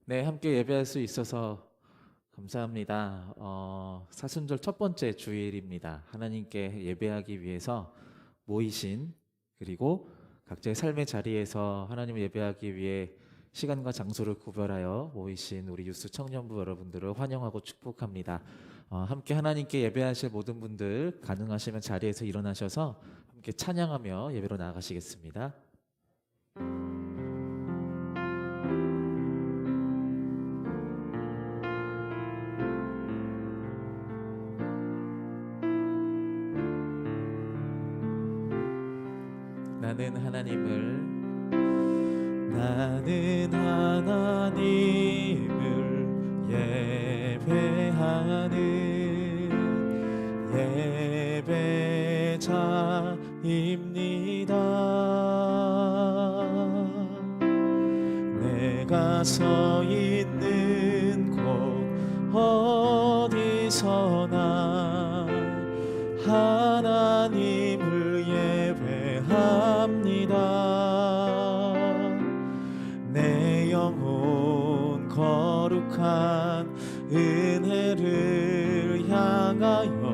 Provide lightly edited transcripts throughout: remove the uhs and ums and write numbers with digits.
네, 함께 예배할 수 있어서 감사합니다. 사순절 첫 번째 주일입니다. 하나님께 예배하기 위해서 모이신, 그리고 각자의 삶의 자리에서 하나님을 예배하기 위해 시간과 장소를 구별하여 모이신 우리 유스 청년부 여러분들을 환영하고 축복합니다. 함께 하나님께 예배하실 모든 분들 가능하시면 자리에서 일어나셔서 함께 찬양하며 예배로 나아가시겠습니다. 나는 하나님을 예배하는 예배자입니다. 내가 서 있는 곳 어디서나 하나님을 예배합니다. 내 영혼 거룩한 은혜를 향하여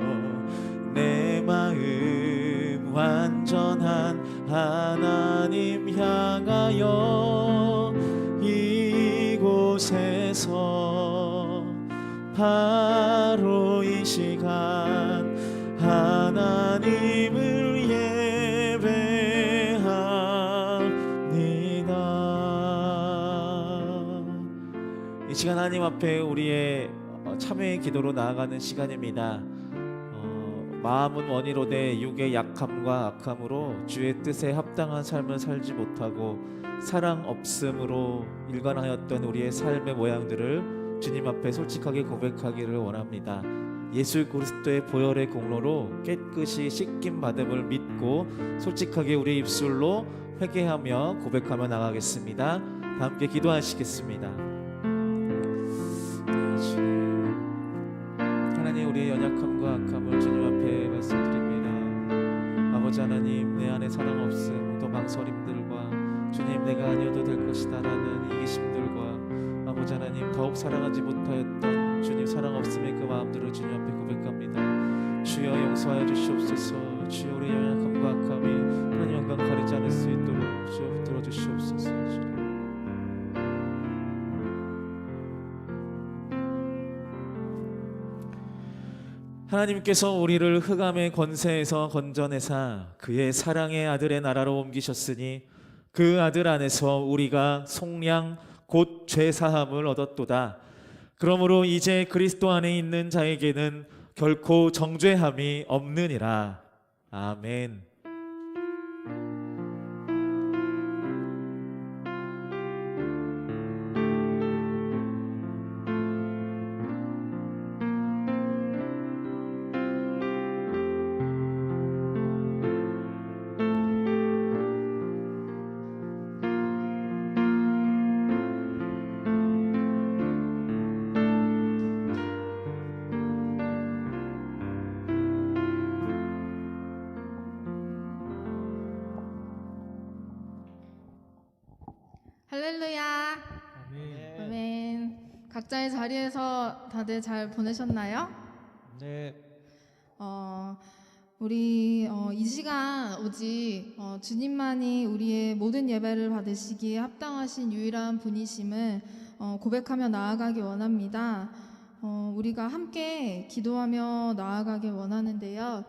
내 마음 완전한 하나님 향하여 이곳에서 바로 이 시간 하나님을 예배합니다. 이 시간 하나님 앞에 우리의 참회의 기도로 나아가는 시간입니다. 마음은 원이로되 육의 약함과 악함으로 주의 뜻에 합당한 삶을 살지 못하고 사랑 없음으로 일관하였던 우리의 삶의 모양들을 주님 앞에 솔직하게 고백하기를 원합니다. 예수 그리스도의 보혈의 공로로 깨끗이 씻김 받음을 믿고 솔직하게 우리의 입술로 회개하며 고백하며 나가겠습니다. 다 함께 기도하시겠습니다. 하나님, 우리의 연약함과 악함을 주님 앞에 말씀드립니다. 아버지 하나님, 내 안에 사랑 없음, 또 망설임들과 주님 내가 아니어도 될 것이다 라는 이기심들과 아버지 하나님, 더욱 사랑하지 못하였던 주님 사랑 없음의 그 마음들을 주님 앞에 고백합니다. 주여 용서하여 주시옵소서. 주여 우리의 연약함과 악함이 하나님 영광 가리지 않을 수 있도록 주여 들어주시옵소서. 하나님께서 우리를 흑암의 권세에서 건져내사 그의 사랑의 아들의 나라로 옮기셨으니 그 아들 안에서 우리가 속량 곧 죄사함을 얻었도다. 그러므로 이제 그리스도 안에 있는 자에게는 결코 정죄함이 없느니라. 아멘. 할렐루야. 아멘. 아멘. 각자의 자리에서 다들 잘 보내셨나요? 네. 우리 이 시간 오직 주님만이 우리의 모든 예배를 받으시기에 합당하신 유일한 분이심을 고백하며 나아가기 원합니다. 우리가 함께 기도하며 나아가기 원하는데요.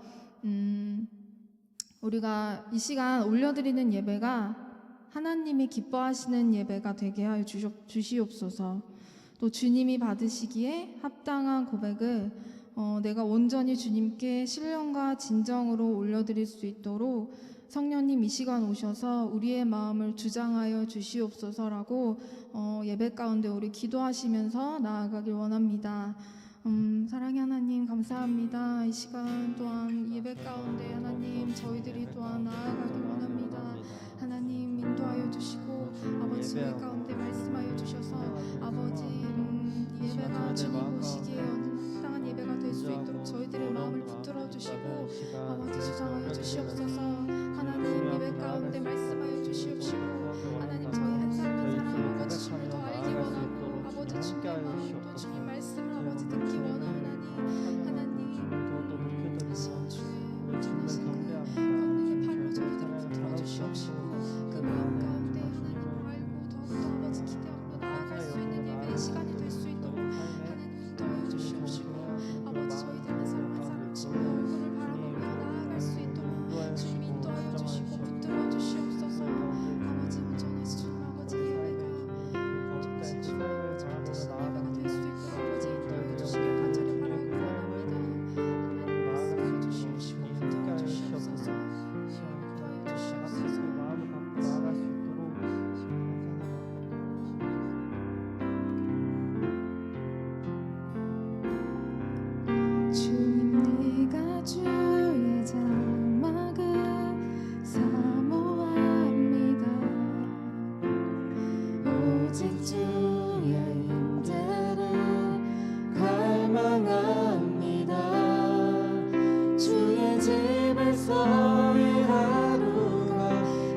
우리가 이 시간 올려드리는 예배가 하나님이 기뻐하시는 예배가 되게 하여 주시옵소서. 또 주님이 받으시기에 합당한 고백을 내가 온전히 주님께 신령과 진정으로 올려드릴 수 있도록 성령님 이 시간 오셔서 우리의 마음을 주장하여 주시옵소서라고 예배 가운데 우리 기도하시면서 나아가길 원합니다. 사랑의 하나님 감사합니다. 이 시간 또한 예배 가운데 하나님 저희들이 또한 나아가길 원합니다. 하나님 인도하여 주시고 아버지 예배 가운데 말씀하여 주셔서 아버지 예배가 주님 보시기에 합당한 예배가 될 수 있도록 저희들의 마음을 붙들어 주시고 아버지 주장하여 주시옵소서. 하나님 예배 가운데 말씀하여 주시옵시고 하나님 저희 한 사람 한 사람 아버지 주님을 더 알기 원하고 오직 주의 임재를 갈망합니다. 주의 집에서의 하루가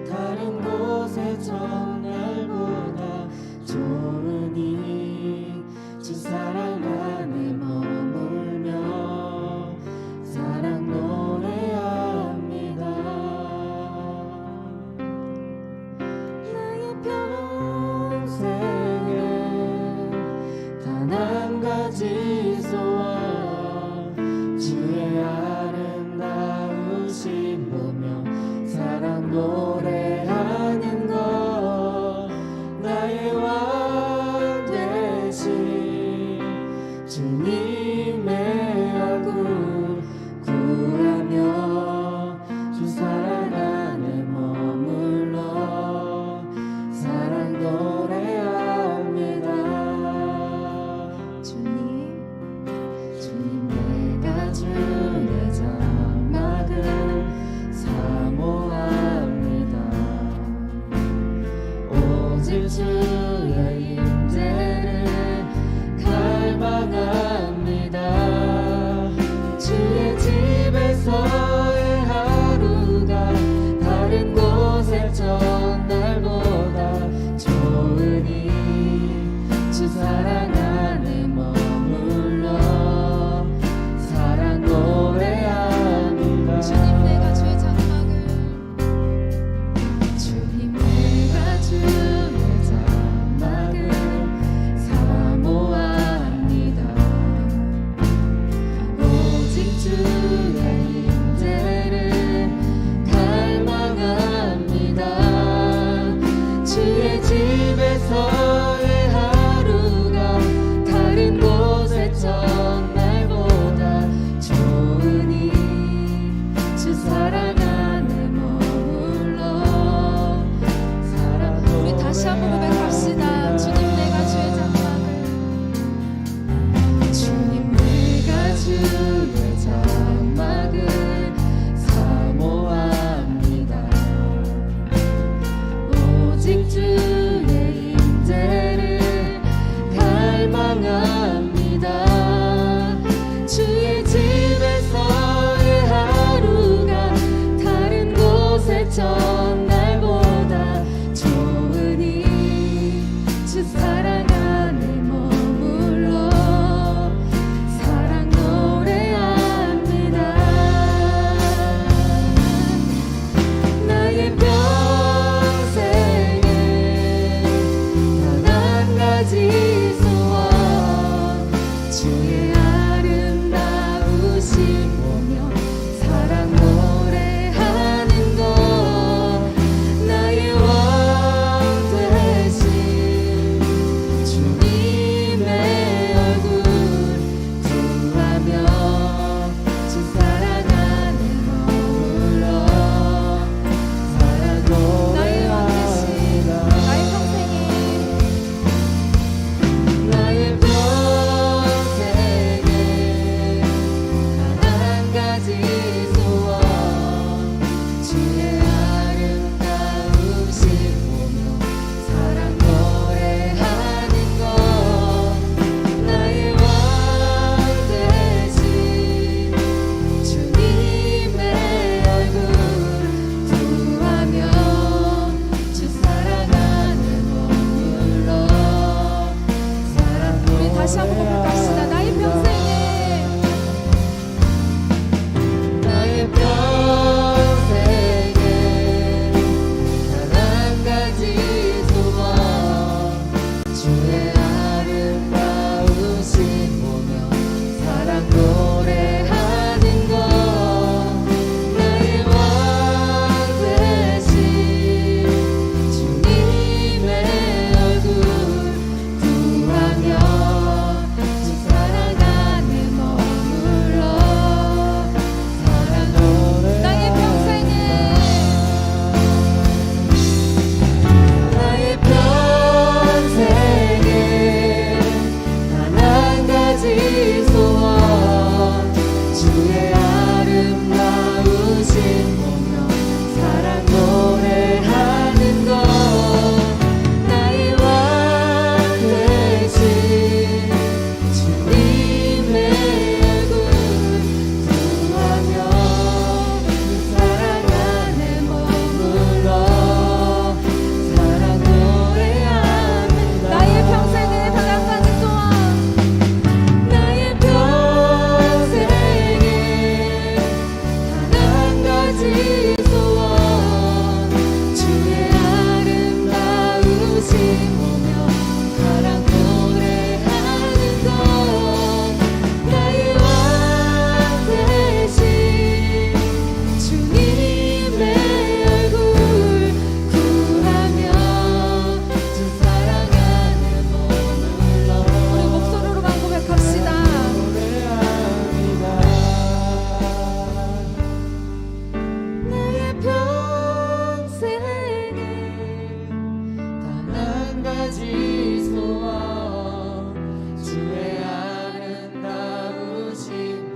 다른 곳의 전날보다 좋으니 주 사랑 안에 머물며 사랑 노래합니다. 나의 평생에 단 한 가지 소원 주의 아름다우신 보며 사랑 노래하는 것 나의 왕 되신 주님의 얼굴 구하며 주 사랑 안에 머물러 사랑 노래합니다. 주님 내가 주의 장막을 사모합니다. 오직 주의 임재를 갈망합니다. 주의 집에서의 하루가 다른 곳의 전날보다 좋으니 주 사랑 안에 머물러 사랑 노래합니다. 주님 내가 주의 장막을 주님 내가 주의 장막을 사모합니다. 오직 주의 임재를 갈망합니다. 주의 집에서의 하루가 다른 곳의 전날보다 좋으니 주 사랑 안에 머물러 사랑 우리 다시 한번 고백합시다. 주님 내가 주의 장막을 주님 내가 주의 장막을 사모합니다. 오직 주의 임재를 갈망합니다. 주의 집에서의 하루가 다른 곳의 전날보다 좋으니 주 사랑 안에 머물러 사랑 노래합니다. 나의 평생에 가지 소원 주의 아름다우신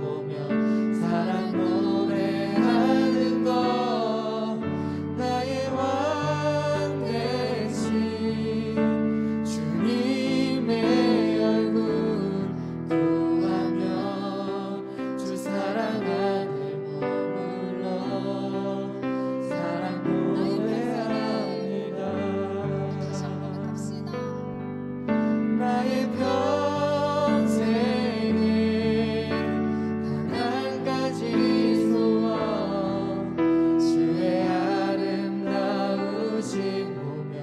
보며 사랑 노래하는 것 나의 왕 되신 주님의 얼굴 구하며 주 사랑 안에 머물러 사랑 노래합니다. 다시 한번 갑시다. 나의 평생에 단 한 가지 소원 주의 아름다우신 보며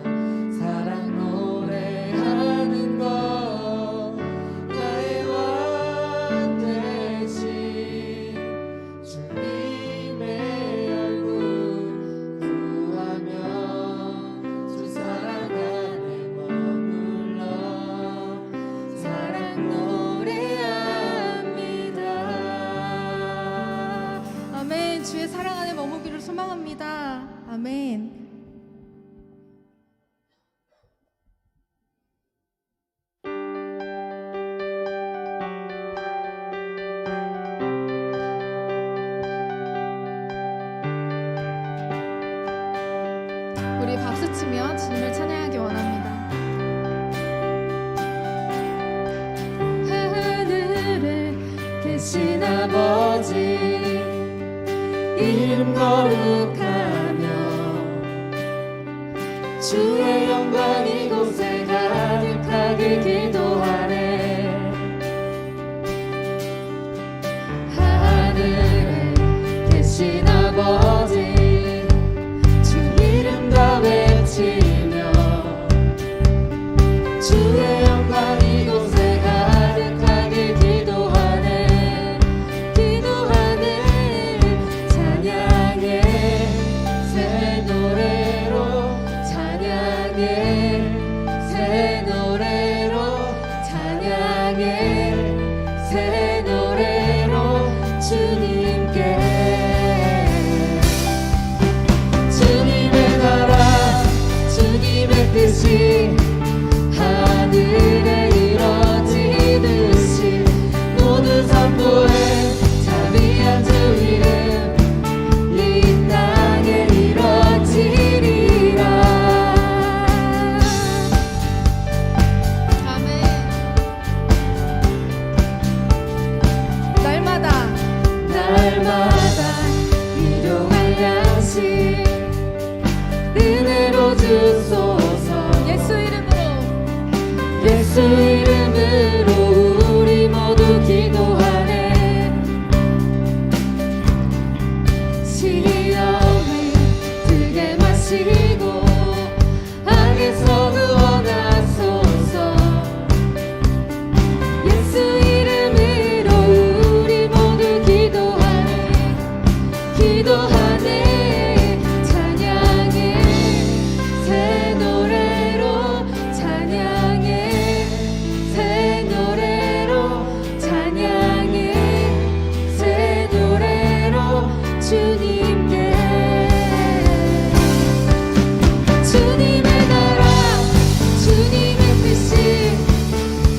사랑 노래하는 것 나의 왕 되신 주님의 얼굴 구하며 주 사랑 안에 머물러 사랑 노래합니다. 아멘. 주의 사랑 안에 머무기를 소망합니다. 아멘. 우리 박수치며 주님을 찬양하기 원합니다. 하늘에 계신 아버지 이름 거룩하며 주의 영광 이곳에 가득하길 기도하네. 하늘에 계신 아버지 주 이름 다 외치며 주의 영광 이곳에 가득하길 기도하네. 기도하네. 찬양해 새 노래로 찬양해 새 노래로 찬양해 새 노래로 주님께 주님의 나라 주님의 뜻이 하늘에 이뤄지듯이 모든 선포에 자비한 주 이름 이 땅에 이뤄지리라. 아멘. 날마다 날마다 일용할 양식 은혜로 주소서. 예수 이름으로 예수 이름으로 우리 모두 기도하네. 시험을 크게 마시고 악에서 구원하소서. 예수 이름으로 우리 모두 기도하네. 기도하네. 찬양해 새 노래로 찬양해 새 노래로 찬양해 새 노래로 주님께 주님의 나라 주님의 뜻이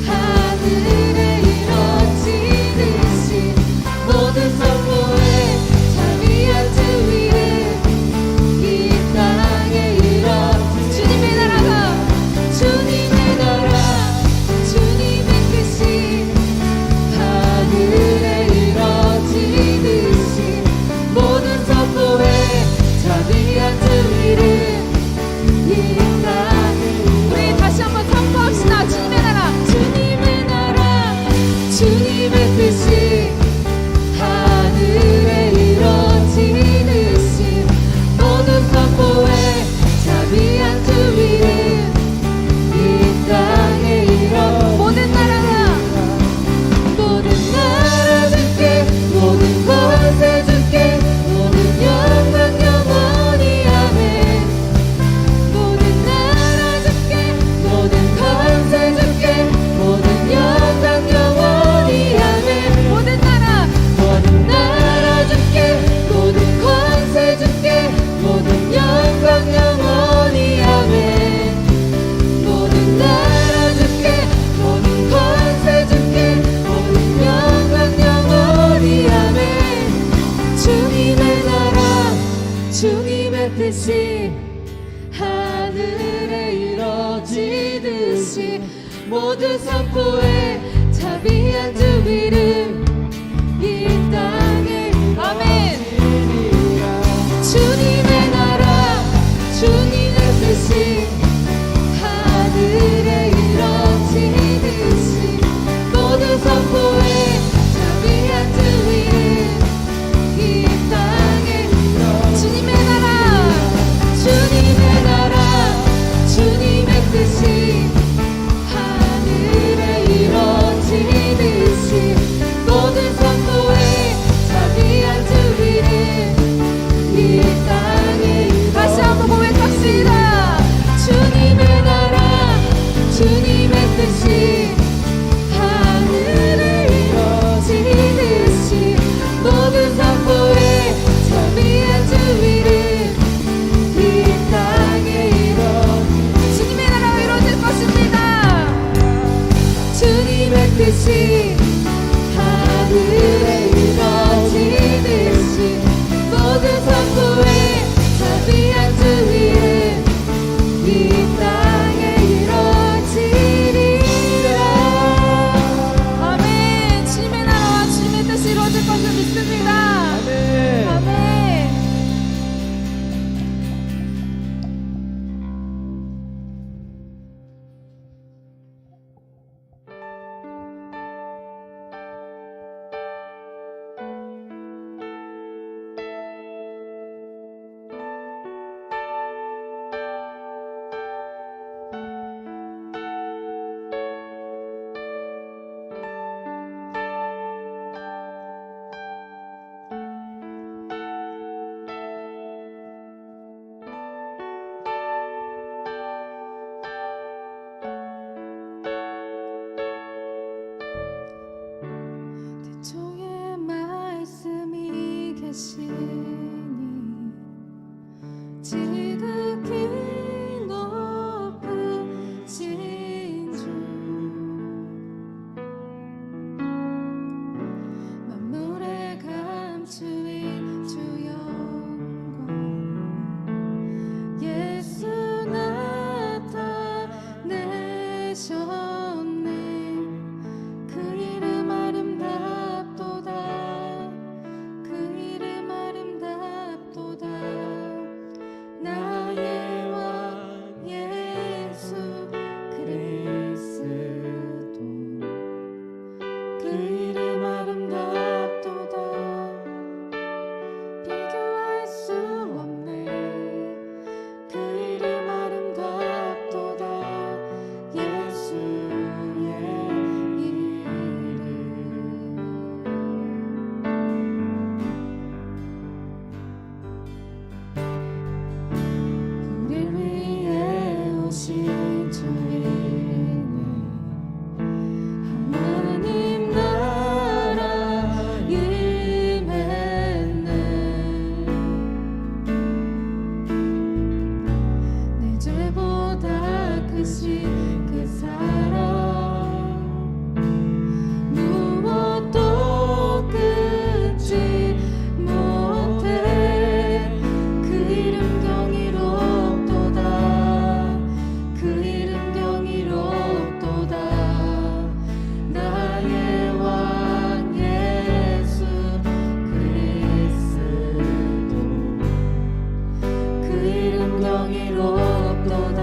하늘에 이뤄지듯이 모든 선포에 자비한 주 이름 이 땅에 이뤄지듯이 주님의 나라가 주님의 나라 주님의 뜻이 하늘에 이뤄지듯이 모든 선포에 자비한 주 이름 이 땅에 우리 다시 한번 선포합시다. 주님의 나라 주님의 나라 주님의 뜻이 하늘에 이뤄지듯이 모든 선포에 자비한 주 이름 이 땅에 이뤄 모든 나라가 모든 나라 주께 모든 권세 주께 모든 영광 영원히 아멘. 모든 나라 하늘에 이뤄지듯이 모든 선포에 자비한 주 이름 이 땅에 아멘. 주님의 나라 주님의 뜻이 하늘에 이뤄지듯이 모든 선포에 자비한 주 이름 이 땅에 주님의 나라 주님의 뜻이 하늘에 이뤄지듯이 모든 선포에 자비한 주 이름 이 땅에 다시 한번 고백합시다. 주님의 나라 주님의 뜻이 하늘에 이뤄지듯이 모든 선포에 자비한 주 이름 이 땅에 주님의 나라가 이루어질 것입니다. 주님의 뜻이 하늘에 이루어지듯이 모든 선포에 자비한 주 이름 이 땅에 이루어지리라. 아멘. 주님의 나라와 주님의 뜻이 이루어질 것을 믿습니다. 아멘. 아멘. 주의 말씀이 계시니 지극히 높으신 주 만물의 감추인 주 영광 예수 나타내셨네. 그 이름 아름답도다. 그 이름 아름답도다. 나의 왕 예수 그리스도. 그 이름 아름답도다. 비교할 수 없네. 그 이름 아름답도다. 예수의 우릴 위해 오신 주이네. 하나님 나라 임했네. 내 죄보다 크신 그 사랑 무엇도 끊지 못해. 그 이름 경이롭도다. 그 이름 경이롭도다. 나의 왕 예수 그리스도. 그 이름 경이롭도다.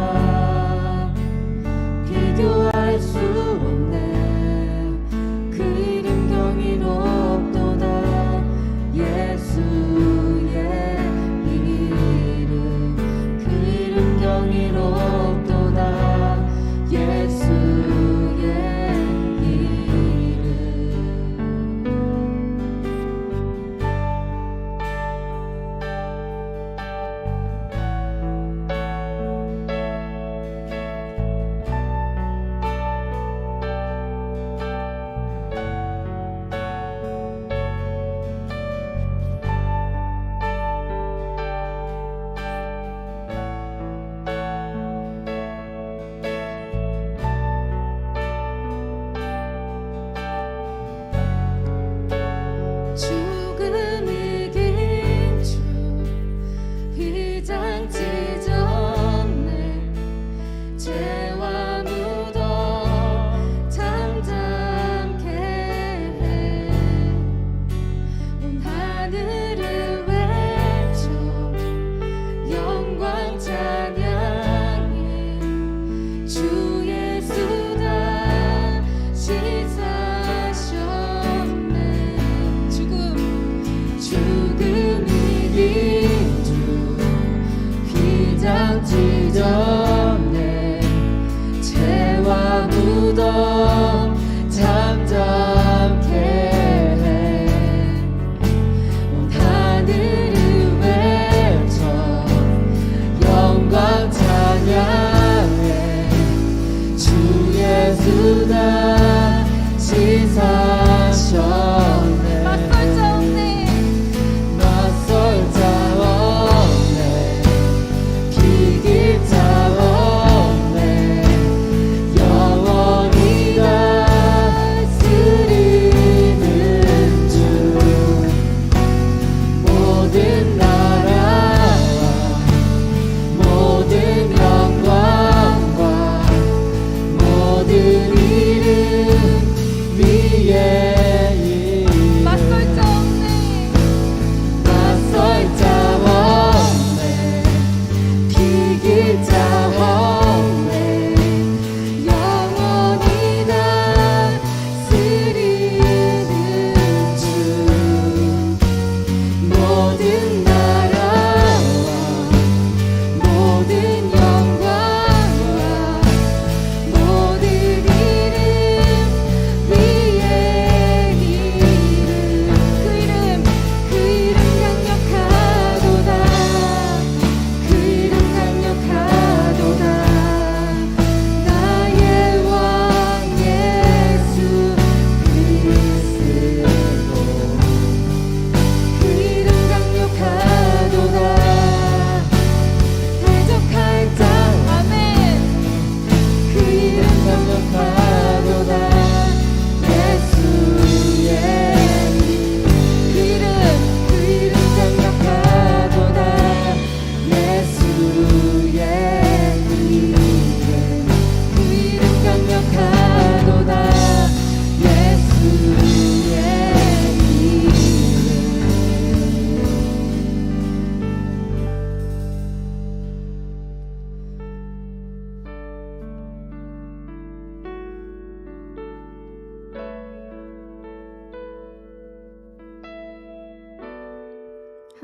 비교할 수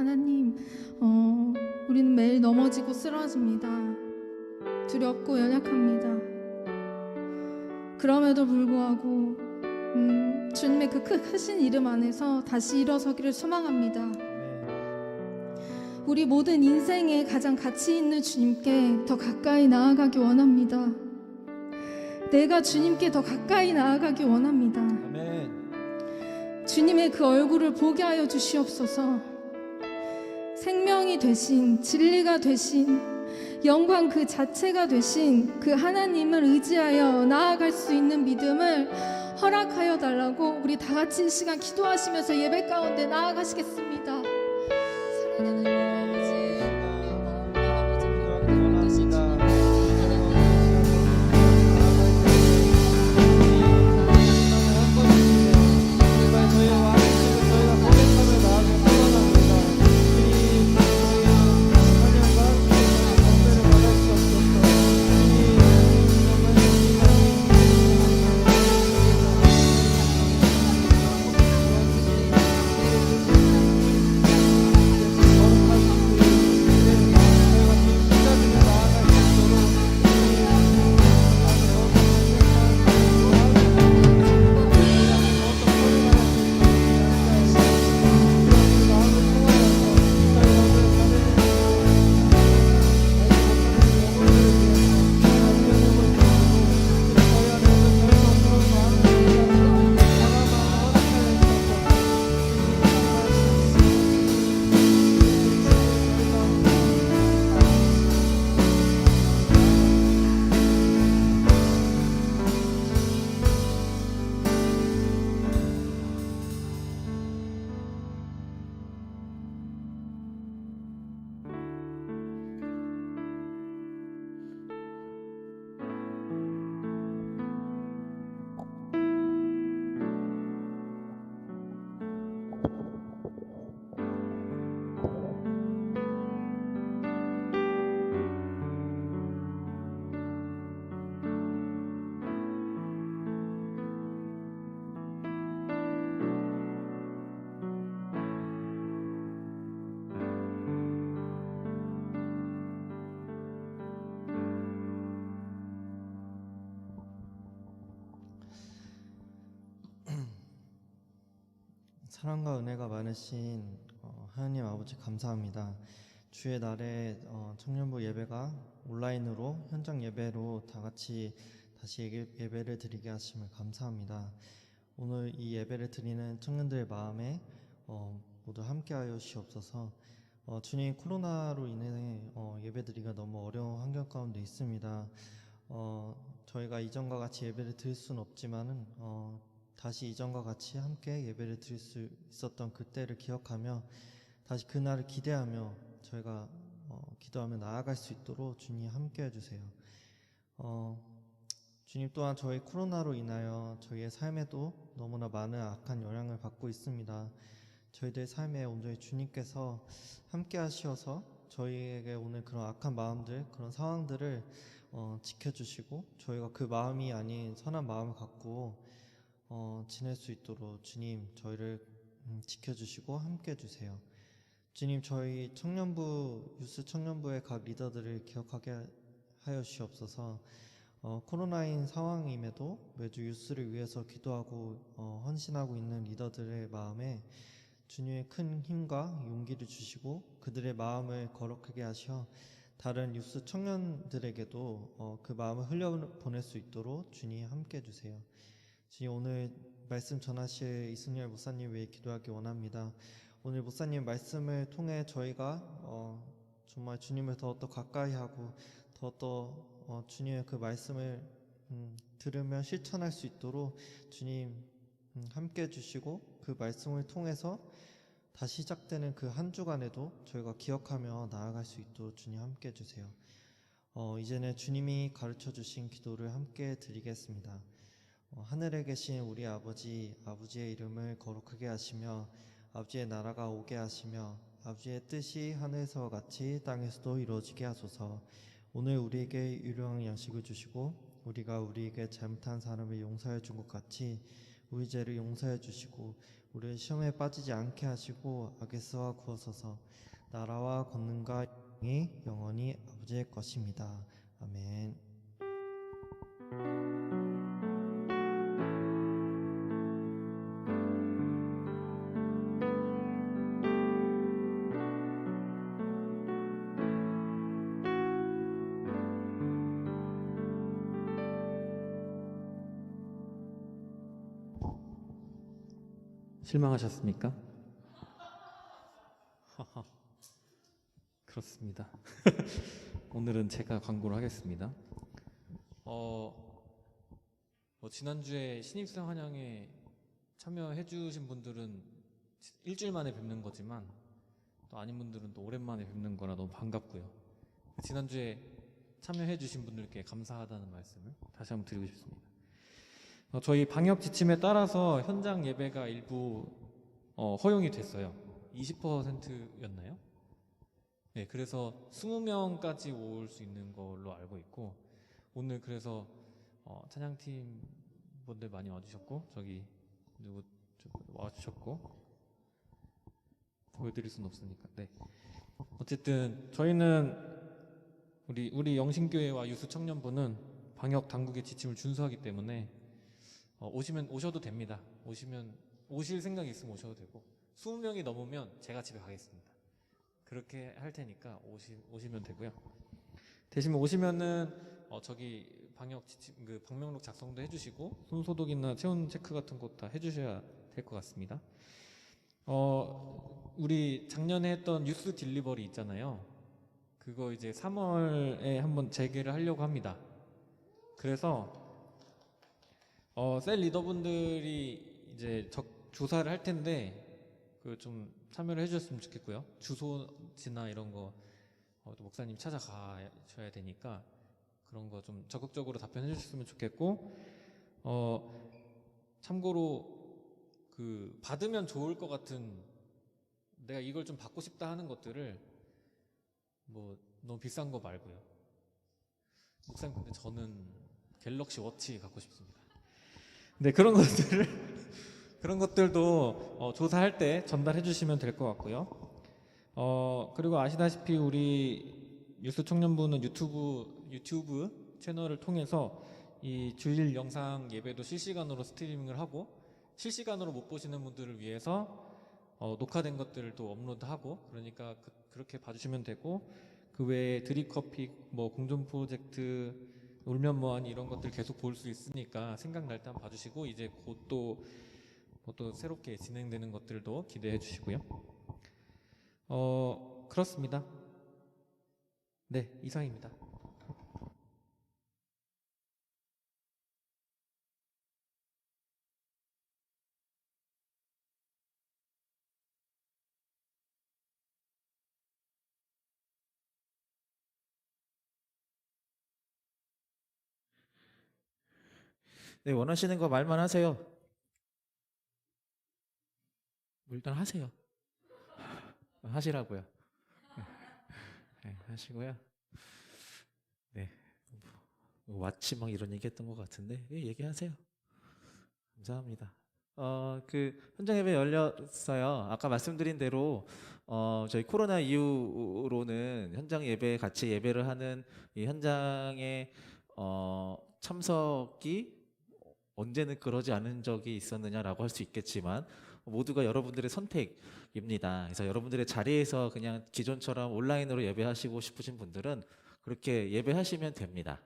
하나님, 우리는 매일 넘어지고 쓰러집니다. 두렵고 연약합니다. 그럼에도 불구하고 주님의 그 크신 이름 안에서 다시 일어서기를 소망합니다. 우리 모든 인생에 가장 가치 있는 주님께 더 가까이 나아가기 원합니다. 내가 주님께 더 가까이 나아가기 원합니다. 아멘. 주님의 그 얼굴을 보게 하여 주시옵소서. 생명이 되신, 진리가 되신, 영광 그 자체가 되신 그 하나님을 의지하여 나아갈 수 있는 믿음을 허락하여 달라고 우리 다 같이 이 시간 기도하시면서 예배 가운데 나아가시겠습니다. 사랑하는 사랑과 은혜가 많으신 하나님 아버지 감사합니다. 주의 날에 청년부 예배가 온라인으로 현장 예배로 다 같이 다시 예배를 드리게 하심을 감사합니다. 오늘 이 예배를 드리는 청년들의 마음에 모두 함께하여 주시옵소서. 주님, 코로나로 인해 예배드리기가 너무 어려운 환경 가운데 있습니다. 저희가 이전과 같이 예배를 드릴 수는 없지만은 다시 이전과 같이 함께 예배를 드릴 수 있었던 그때를 기억하며 다시 그날을 기대하며 저희가 기도하며 나아갈 수 있도록 주님 함께 해주세요. 주님, 또한 저희 코로나로 인하여 저희의 삶에도 너무나 많은 악한 영향을 받고 있습니다. 저희들의 삶에 온전히 주님께서 함께 하시어서 저희에게 오는 그런 악한 마음들, 그런 상황들을 지켜주시고 저희가 그 마음이 아닌 선한 마음을 갖고 지낼 수 있도록 주님 저희를 지켜주시고 함께 해주세요. 주님, 저희 청년부, 유스 청년부의 각 리더들을 기억하게 하여 주시옵소서. 코로나인 상황임에도 매주 유스를 위해서 기도하고 헌신하고 있는 리더들의 마음에 주님의 큰 힘과 용기를 주시고 그들의 마음을 거룩하게 하셔 다른 유스 청년들에게도 그 마음을 흘려보낼 수 있도록 주님 함께 해주세요. 주님, 오늘 말씀 전하실 이승열 목사님 위해 기도하기 원합니다. 오늘 목사님 말씀을 통해 저희가 정말 주님을 더욱더 가까이 하고 더욱더 주님의 그 말씀을 들으며 실천할 수 있도록 주님 함께 해주시고 그 말씀을 통해서 다시 시작되는 그 한 주간에도 저희가 기억하며 나아갈 수 있도록 주님 함께 해주세요. 이제는 주님이 가르쳐 주신 기도를 함께 드리겠습니다. 하늘에 계신 우리 아버지, 아버지의 이름을 거룩하게 하시며 아버지의 나라가 오게 하시며 아버지의 뜻이 하늘에서 같이 땅에서도 이루어지게 하소서. 오늘 우리에게 일용할 양식을 주시고 우리가 우리에게 잘못한 사람을 용서해 준 것 같이 우리 죄를 용서해 주시고 우리를 시험에 빠지지 않게 하시고 악에서와 구하소서. 나라와 권능과 영광이 영원히 아버지의 것입니다. 아멘. 실망하셨습니까? 그렇습니다. 오늘은 제가 광고를 하겠습니다. 지난주에 신입생 환영회 참여해주신 분들은 일주일 만에 뵙는 거지만 또 아닌 분들은 또 오랜만에 뵙는 거라 너무 반갑고요. 지난주에 참여해주신 분들께 감사하다는 말씀을 다시 한번 드리고 싶습니다. 저희 방역 지침에 따라서 현장 예배가 일부 허용이 됐어요. 20%였나요? 네, 그래서 20명까지 올 수 있는 걸로 알고 있고, 오늘 그래서 찬양팀 분들 많이 와주셨고, 저기 누구 좀 와주셨고, 보여드릴 수는 없으니까. 네. 어쨌든 저희는 우리 영신교회와 유수 청년부는 방역 당국의 지침을 준수하기 때문에 오셔도 됩니다. 오실 생각이 있으면 오셔도 되고, 20명이 넘으면 제가 집에 가겠습니다. 그렇게 할 테니까 오시면 되고요. 대신 오시면은 저기 방역 지침 방명록 작성도 해주시고 손 소독이나 체온 체크 같은 거 다 해주셔야 될 것 같습니다. 우리 작년에 했던 뉴스 딜리버리 있잖아요. 그거 이제 3월에 한번 재개를 하려고 합니다. 그래서 셀 리더분들이 이제 조사를 할 텐데 그 좀 참여를 해주셨으면 좋겠고요. 주소지나 이런 거 또 목사님 찾아가셔야 되니까 그런 거 좀 적극적으로 답변해 주셨으면 좋겠고, 참고로 그 받으면 좋을 것 같은, 내가 이걸 좀 받고 싶다 하는 것들을 뭐 너무 비싼 거 말고요. 목사님 근데 저는 갤럭시 워치 갖고 싶습니다. 네, 그런 것들도 조사할 때 전달해 주시면 될 것 같고요. 그리고 아시다시피 우리 뉴스 청년부는 유튜브 채널을 통해서 이 주일 영상 예배도 실시간으로 스트리밍을 하고, 실시간으로 못 보시는 분들을 위해서 녹화된 것들을 또 업로드하고, 그러니까 그렇게 봐주시면 되고, 그 외에 드립커피, 뭐 공존 프로젝트, 울면 뭐하니 이런 것들 계속 볼 수 있으니까 생각날 때 한번 봐주시고, 이제 곧 또 새롭게 진행되는 것들도 기대해 주시고요. 그렇습니다. 네, 이상입니다. 네, 원하시는 거 말만 하세요. 일단 하세요. 하시라고요. 네, 하시고요. 네, 왓치 막 이런 얘기했던 것 같은데, 얘기하세요. 감사합니다. 그 현장 예배 열렸어요. 아까 말씀드린 대로 저희 코로나 이후로는 현장 예배 같이 예배를 하는 이 현장에 참석이 언제는 그러지 않은 적이 있었느냐라고 할 수 있겠지만 모두가 여러분들의 선택입니다. 그래서 여러분들의 자리에서 그냥 기존처럼 온라인으로 예배하시고 싶으신 분들은 그렇게 예배하시면 됩니다.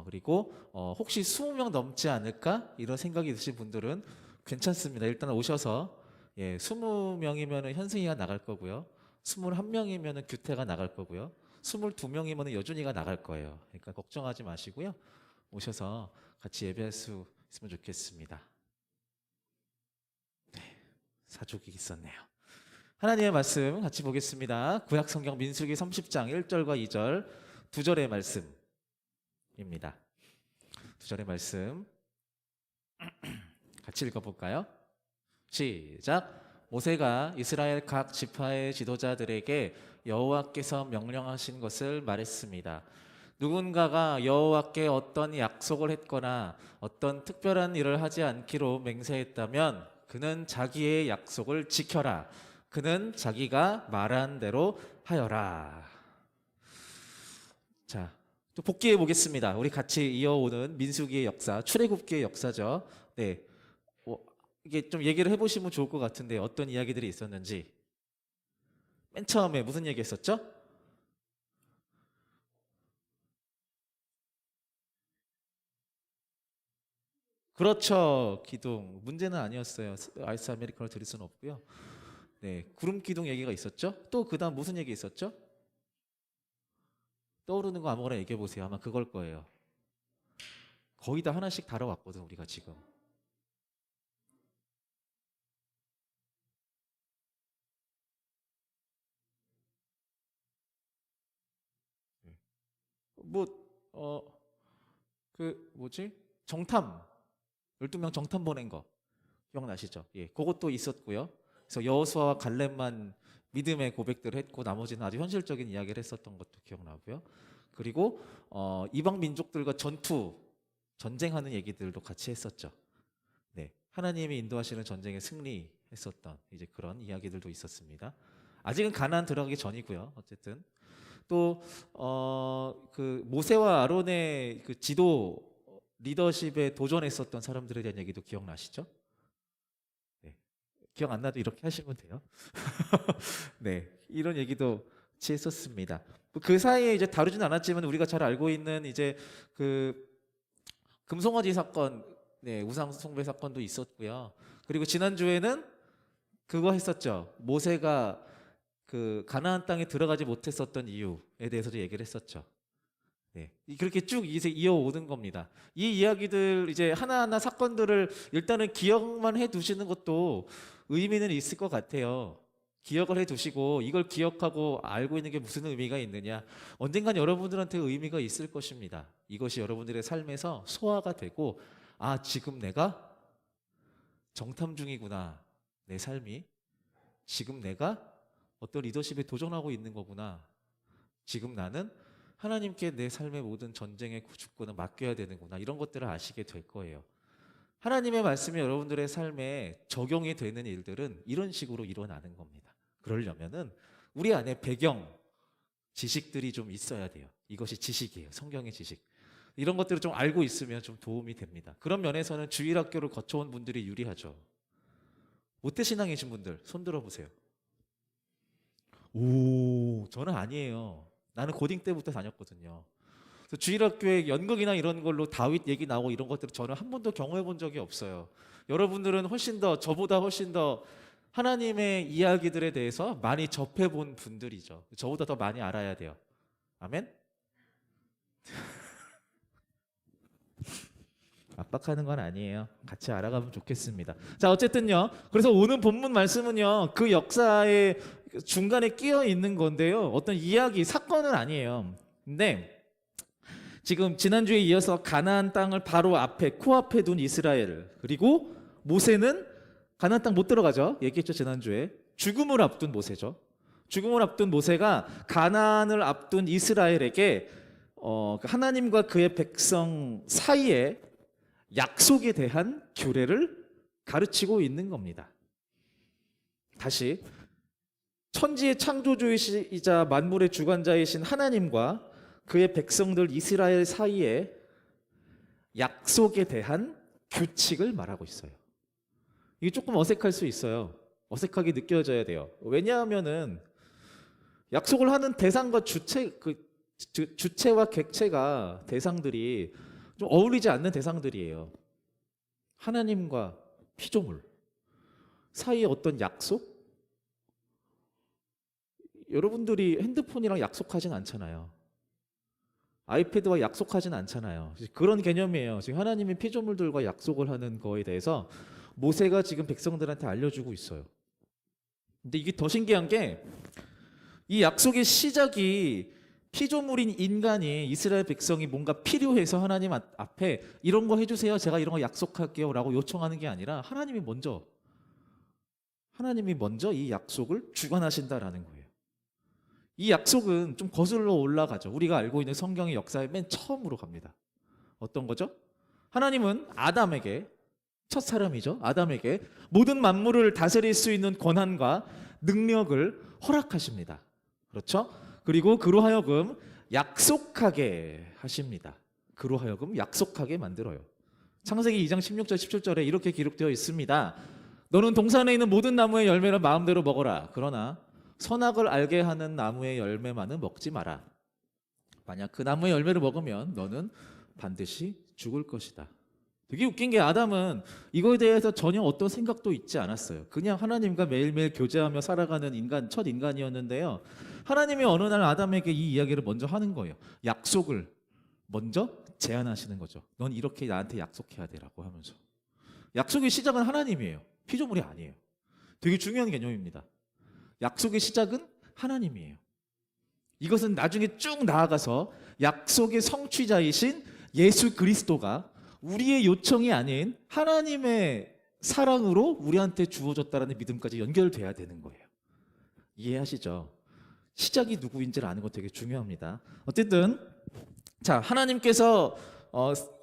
그리고 혹시 20명 넘지 않을까 이런 생각이 드신 분들은 괜찮습니다. 일단 오셔서 20명이면 현승이가 나갈 거고요. 21명이면 규태가 나갈 거고요. 22명이면 여준이가 나갈 거예요. 그러니까 걱정하지 마시고요. 오셔서 같이 예배할 수 있으면 좋겠습니다. 네, 사족이 있었네요. 하나님의 말씀 같이 보겠습니다. 구약 성경 민수기 30장 1절과 2절 두 절의 말씀입니다. 두 절의 말씀 같이 읽어볼까요? 시작. 모세가 이스라엘 각 지파의 지도자들에게 여호와께서 명령하신 것을 말했습니다. 누군가가 여호와께 어떤 약속을 했거나 어떤 특별한 일을 하지 않기로 맹세했다면 그는 자기의 약속을 지켜라. 그는 자기가 말한 대로 하여라. 자, 또 복귀해 보겠습니다. 우리 같이 이어오는 민수기의 역사, 출애굽기의 역사죠. 네, 이게 좀 얘기를 해보시면 좋을 것 같은데 어떤 이야기들이 있었는지. 맨 처음에 무슨 얘기했었죠? 그렇죠. 기둥. 문제는 아니었어요. 아이스 아메리카노 드릴 수는 없고요. 네, 구름 기둥 얘기가 있었죠. 또 그다음 무슨 얘기 있었죠? 떠오르는 거 아무거나 얘기해 보세요. 아마 그걸 거예요. 거의 다 하나씩 다뤄왔거든 우리가 지금. 뭐 그 뭐지? 정탐 12명 정탐 보낸 거 기억나시죠? 예, 그것도 있었고요. 그래서 여호수아와 갈렙만 믿음의 고백들을 했고 나머지는 아주 현실적인 이야기를 했었던 것도 기억나고요. 그리고 이방 민족들과 전쟁하는 얘기들도 같이 했었죠. 네, 하나님이 인도하시는 전쟁에 승리했었던 이제 그런 이야기들도 있었습니다. 아직은 가나안 들어가기 전이고요. 어쨌든 또 그 모세와 아론의 그 지도 리더십에 도전했었던 사람들에 대한 얘기도 기억나시죠? 네, 기억 안 나도 이렇게 하시면 돼요. 네, 이런 얘기도 같이 했었습니다. 그 사이에 이제 다루진 않았지만 우리가 잘 알고 있는 이제 그 금송아지 사건, 네, 우상 숭배 사건도 있었고요. 그리고 지난주에는 그거 했었죠. 모세가 그 가나안 땅에 들어가지 못했었던 이유에 대해서도 얘기를 했었죠. 네, 그렇게 쭉 이제 이어오는 겁니다. 이 이야기들 이제 하나하나 사건들을 일단은 기억만 해두시는 것도 의미는 있을 것 같아요. 기억을 해두시고 이걸 기억하고 알고 있는 게 무슨 의미가 있느냐. 언젠간 여러분들한테 의미가 있을 것입니다. 이것이 여러분들의 삶에서 소화가 되고 아, 지금 내가 정탐 중이구나. 내 삶이. 지금 내가 어떤 리더십에 도전하고 있는 거구나. 지금 나는 하나님께 내 삶의 모든 전쟁의 주권을 맡겨야 되는구나. 이런 것들을 아시게 될 거예요. 하나님의 말씀이 여러분들의 삶에 적용이 되는 일들은 이런 식으로 일어나는 겁니다. 그러려면은 우리 안에 배경 지식들이 좀 있어야 돼요. 이것이 지식이에요. 성경의 지식. 이런 것들을 좀 알고 있으면 좀 도움이 됩니다. 그런 면에서는 주일학교를 거쳐온 분들이 유리하죠. 모태신앙이신 분들 손 들어보세요. 오, 저는 아니에요. 나는 고딩 때부터 다녔거든요. 그래서 주일학교에 연극이나 이런 걸로 다윗 얘기 나오고 이런 것들을 저는 한 번도 경험해 본 적이 없어요. 여러분들은 저보다 훨씬 더 하나님의 이야기들에 대해서 많이 접해 본 분들이죠. 저보다 더 많이 알아야 돼요. 아멘? 압박하는 건 아니에요. 같이 알아가면 좋겠습니다. 자, 어쨌든요. 그래서 오늘 본문 말씀은요. 그 역사의 중간에 끼어 있는 건데요. 어떤 이야기, 사건은 아니에요. 근데 지금 지난주에 이어서 가나안 땅을 바로 앞에 코앞에 둔 이스라엘, 그리고 모세는 가나안 땅 못 들어가죠. 얘기했죠, 지난주에. 죽음을 앞둔 모세죠. 죽음을 앞둔 모세가 가나안을 앞둔 이스라엘에게 하나님과 그의 백성 사이에 약속에 대한 규례를 가르치고 있는 겁니다. 다시 천지의 창조주이자 만물의 주관자이신 하나님과 그의 백성들 이스라엘 사이에 약속에 대한 규칙을 말하고 있어요. 이게 조금 어색할 수 있어요. 어색하게 느껴져야 돼요. 왜냐하면은 약속을 하는 대상과 주체와 객체가 대상들이 좀 어울리지 않는 대상들이에요. 하나님과 피조물 사이에 어떤 약속? 여러분들이 핸드폰이랑 약속하진 않잖아요. 아이패드와 약속하진 않잖아요. 그런 개념이에요. 지금 하나님이 피조물들과 약속을 하는 거에 대해서 모세가 지금 백성들한테 알려주고 있어요. 근데 이게 더 신기한 게 이 약속의 시작이 피조물인 인간이 이스라엘 백성이 뭔가 필요해서 하나님 앞에 이런 거 해주세요. 제가 이런 거 약속할게요. 라고 요청하는 게 아니라 하나님이 먼저 이 약속을 주관하신다라는 거예요. 이 약속은 좀 거슬러 올라가죠. 우리가 알고 있는 성경의 역사의 맨 처음으로 갑니다. 어떤 거죠? 하나님은 아담에게 첫 사람이죠. 아담에게 모든 만물을 다스릴 수 있는 권한과 능력을 허락하십니다. 그렇죠? 그리고 그로 하여금 약속하게 하십니다. 그로 하여금 약속하게 만들어요. 창세기 2장 16절 17절에 이렇게 기록되어 있습니다. 너는 동산에 있는 모든 나무의 열매를 마음대로 먹어라. 그러나 선악을 알게 하는 나무의 열매만은 먹지 마라. 만약 그 나무의 열매를 먹으면 너는 반드시 죽을 것이다. 되게 웃긴 게 아담은 이거에 대해서 전혀 어떤 생각도 있지 않았어요. 그냥 하나님과 매일매일 교제하며 살아가는 첫 인간이었는데요. 하나님이 어느 날 아담에게 이 이야기를 먼저 하는 거예요. 약속을 먼저 제안하시는 거죠. 넌 이렇게 나한테 약속해야 되라고 하면서. 약속의 시작은 하나님이에요. 피조물이 아니에요. 되게 중요한 개념입니다. 약속의 시작은 하나님이에요. 이것은 나중에 쭉 나아가서 약속의 성취자이신 예수 그리스도가 우리의 요청이 아닌 하나님의 사랑으로 우리한테 주어졌다는 믿음까지 연결돼야 되는 거예요. 이해하시죠? 시작이 누구인지를 아는 거 되게 중요합니다. 어쨌든 자, 하나님께서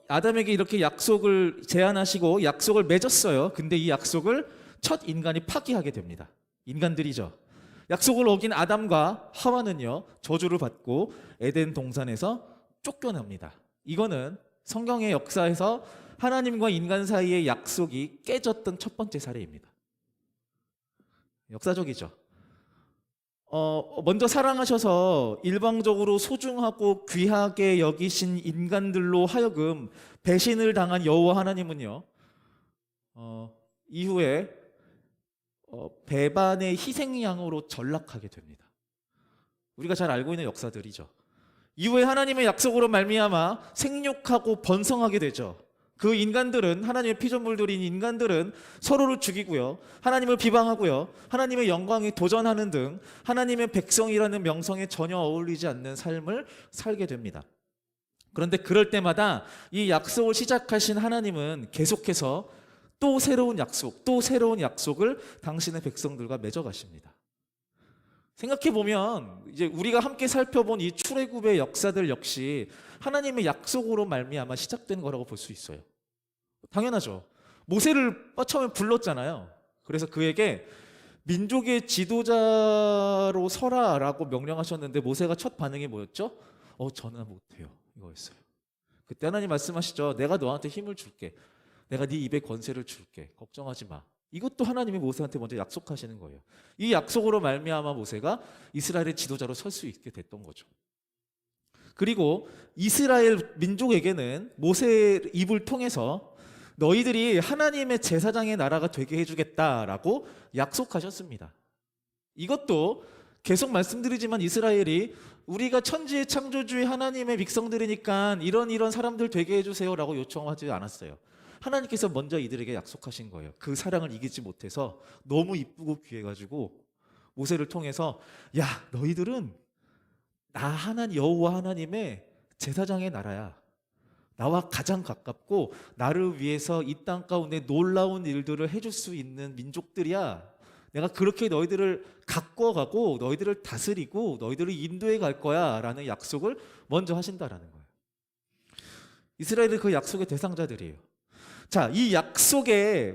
아담에게 이렇게 약속을 제안하시고 약속을 맺었어요. 근데 이 약속을 첫 인간이 파기하게 됩니다. 인간들이죠. 약속을 어긴 아담과 하와는요, 저주를 받고 에덴 동산에서 쫓겨납니다. 이거는 성경의 역사에서 하나님과 인간 사이의 약속이 깨졌던 첫 번째 사례입니다. 역사적이죠. 먼저 사랑하셔서 일방적으로 소중하고 귀하게 여기신 인간들로 하여금 배신을 당한 여호와 하나님은요, 이후에 배반의 희생양으로 전락하게 됩니다. 우리가 잘 알고 있는 역사들이죠. 이후에 하나님의 약속으로 말미암아 생육하고 번성하게 되죠. 그 인간들은, 하나님의 피조물들인 인간들은 서로를 죽이고요, 하나님을 비방하고요, 하나님의 영광에 도전하는 등 하나님의 백성이라는 명성에 전혀 어울리지 않는 삶을 살게 됩니다. 그런데 그럴 때마다 이 약속을 시작하신 하나님은 계속해서 또 새로운 약속, 또 새로운 약속을 당신의 백성들과 맺어가십니다. 생각해보면 이제 우리가 함께 살펴본 이 출애굽의 역사들 역시 하나님의 약속으로 말미암아 시작된 거라고 볼 수 있어요. 당연하죠. 모세를 처음에 불렀잖아요. 그래서 그에게 민족의 지도자로 서라라고 명령하셨는데 모세가 첫 반응이 뭐였죠? 저는 못해요. 이거였어요. 그때 하나님 말씀하시죠. 내가 너한테 힘을 줄게. 내가 네 입에 권세를 줄게. 걱정하지 마. 이것도 하나님이 모세한테 먼저 약속하시는 거예요. 이 약속으로 말미암아 모세가 이스라엘의 지도자로 설 수 있게 됐던 거죠. 그리고 이스라엘 민족에게는 모세의 입을 통해서 너희들이 하나님의 제사장의 나라가 되게 해주겠다라고 약속하셨습니다. 이것도 계속 말씀드리지만 이스라엘이 우리가 천지의 창조주의 하나님의 백성들이니까 이런 사람들 되게 해주세요라고 요청하지 않았어요. 하나님께서 먼저 이들에게 약속하신 거예요. 그 사랑을 이기지 못해서 너무 이쁘고 귀해가지고 모세를 통해서 야, 너희들은 나 하나님, 여호와 하나님의 제사장의 나라야. 나와 가장 가깝고 나를 위해서 이 땅 가운데 놀라운 일들을 해줄 수 있는 민족들이야. 내가 그렇게 너희들을 가꿔가고 너희들을 다스리고 너희들을 인도해 갈 거야 라는 약속을 먼저 하신다라는 거예요. 이스라엘은 그 약속의 대상자들이에요. 자, 이 약속에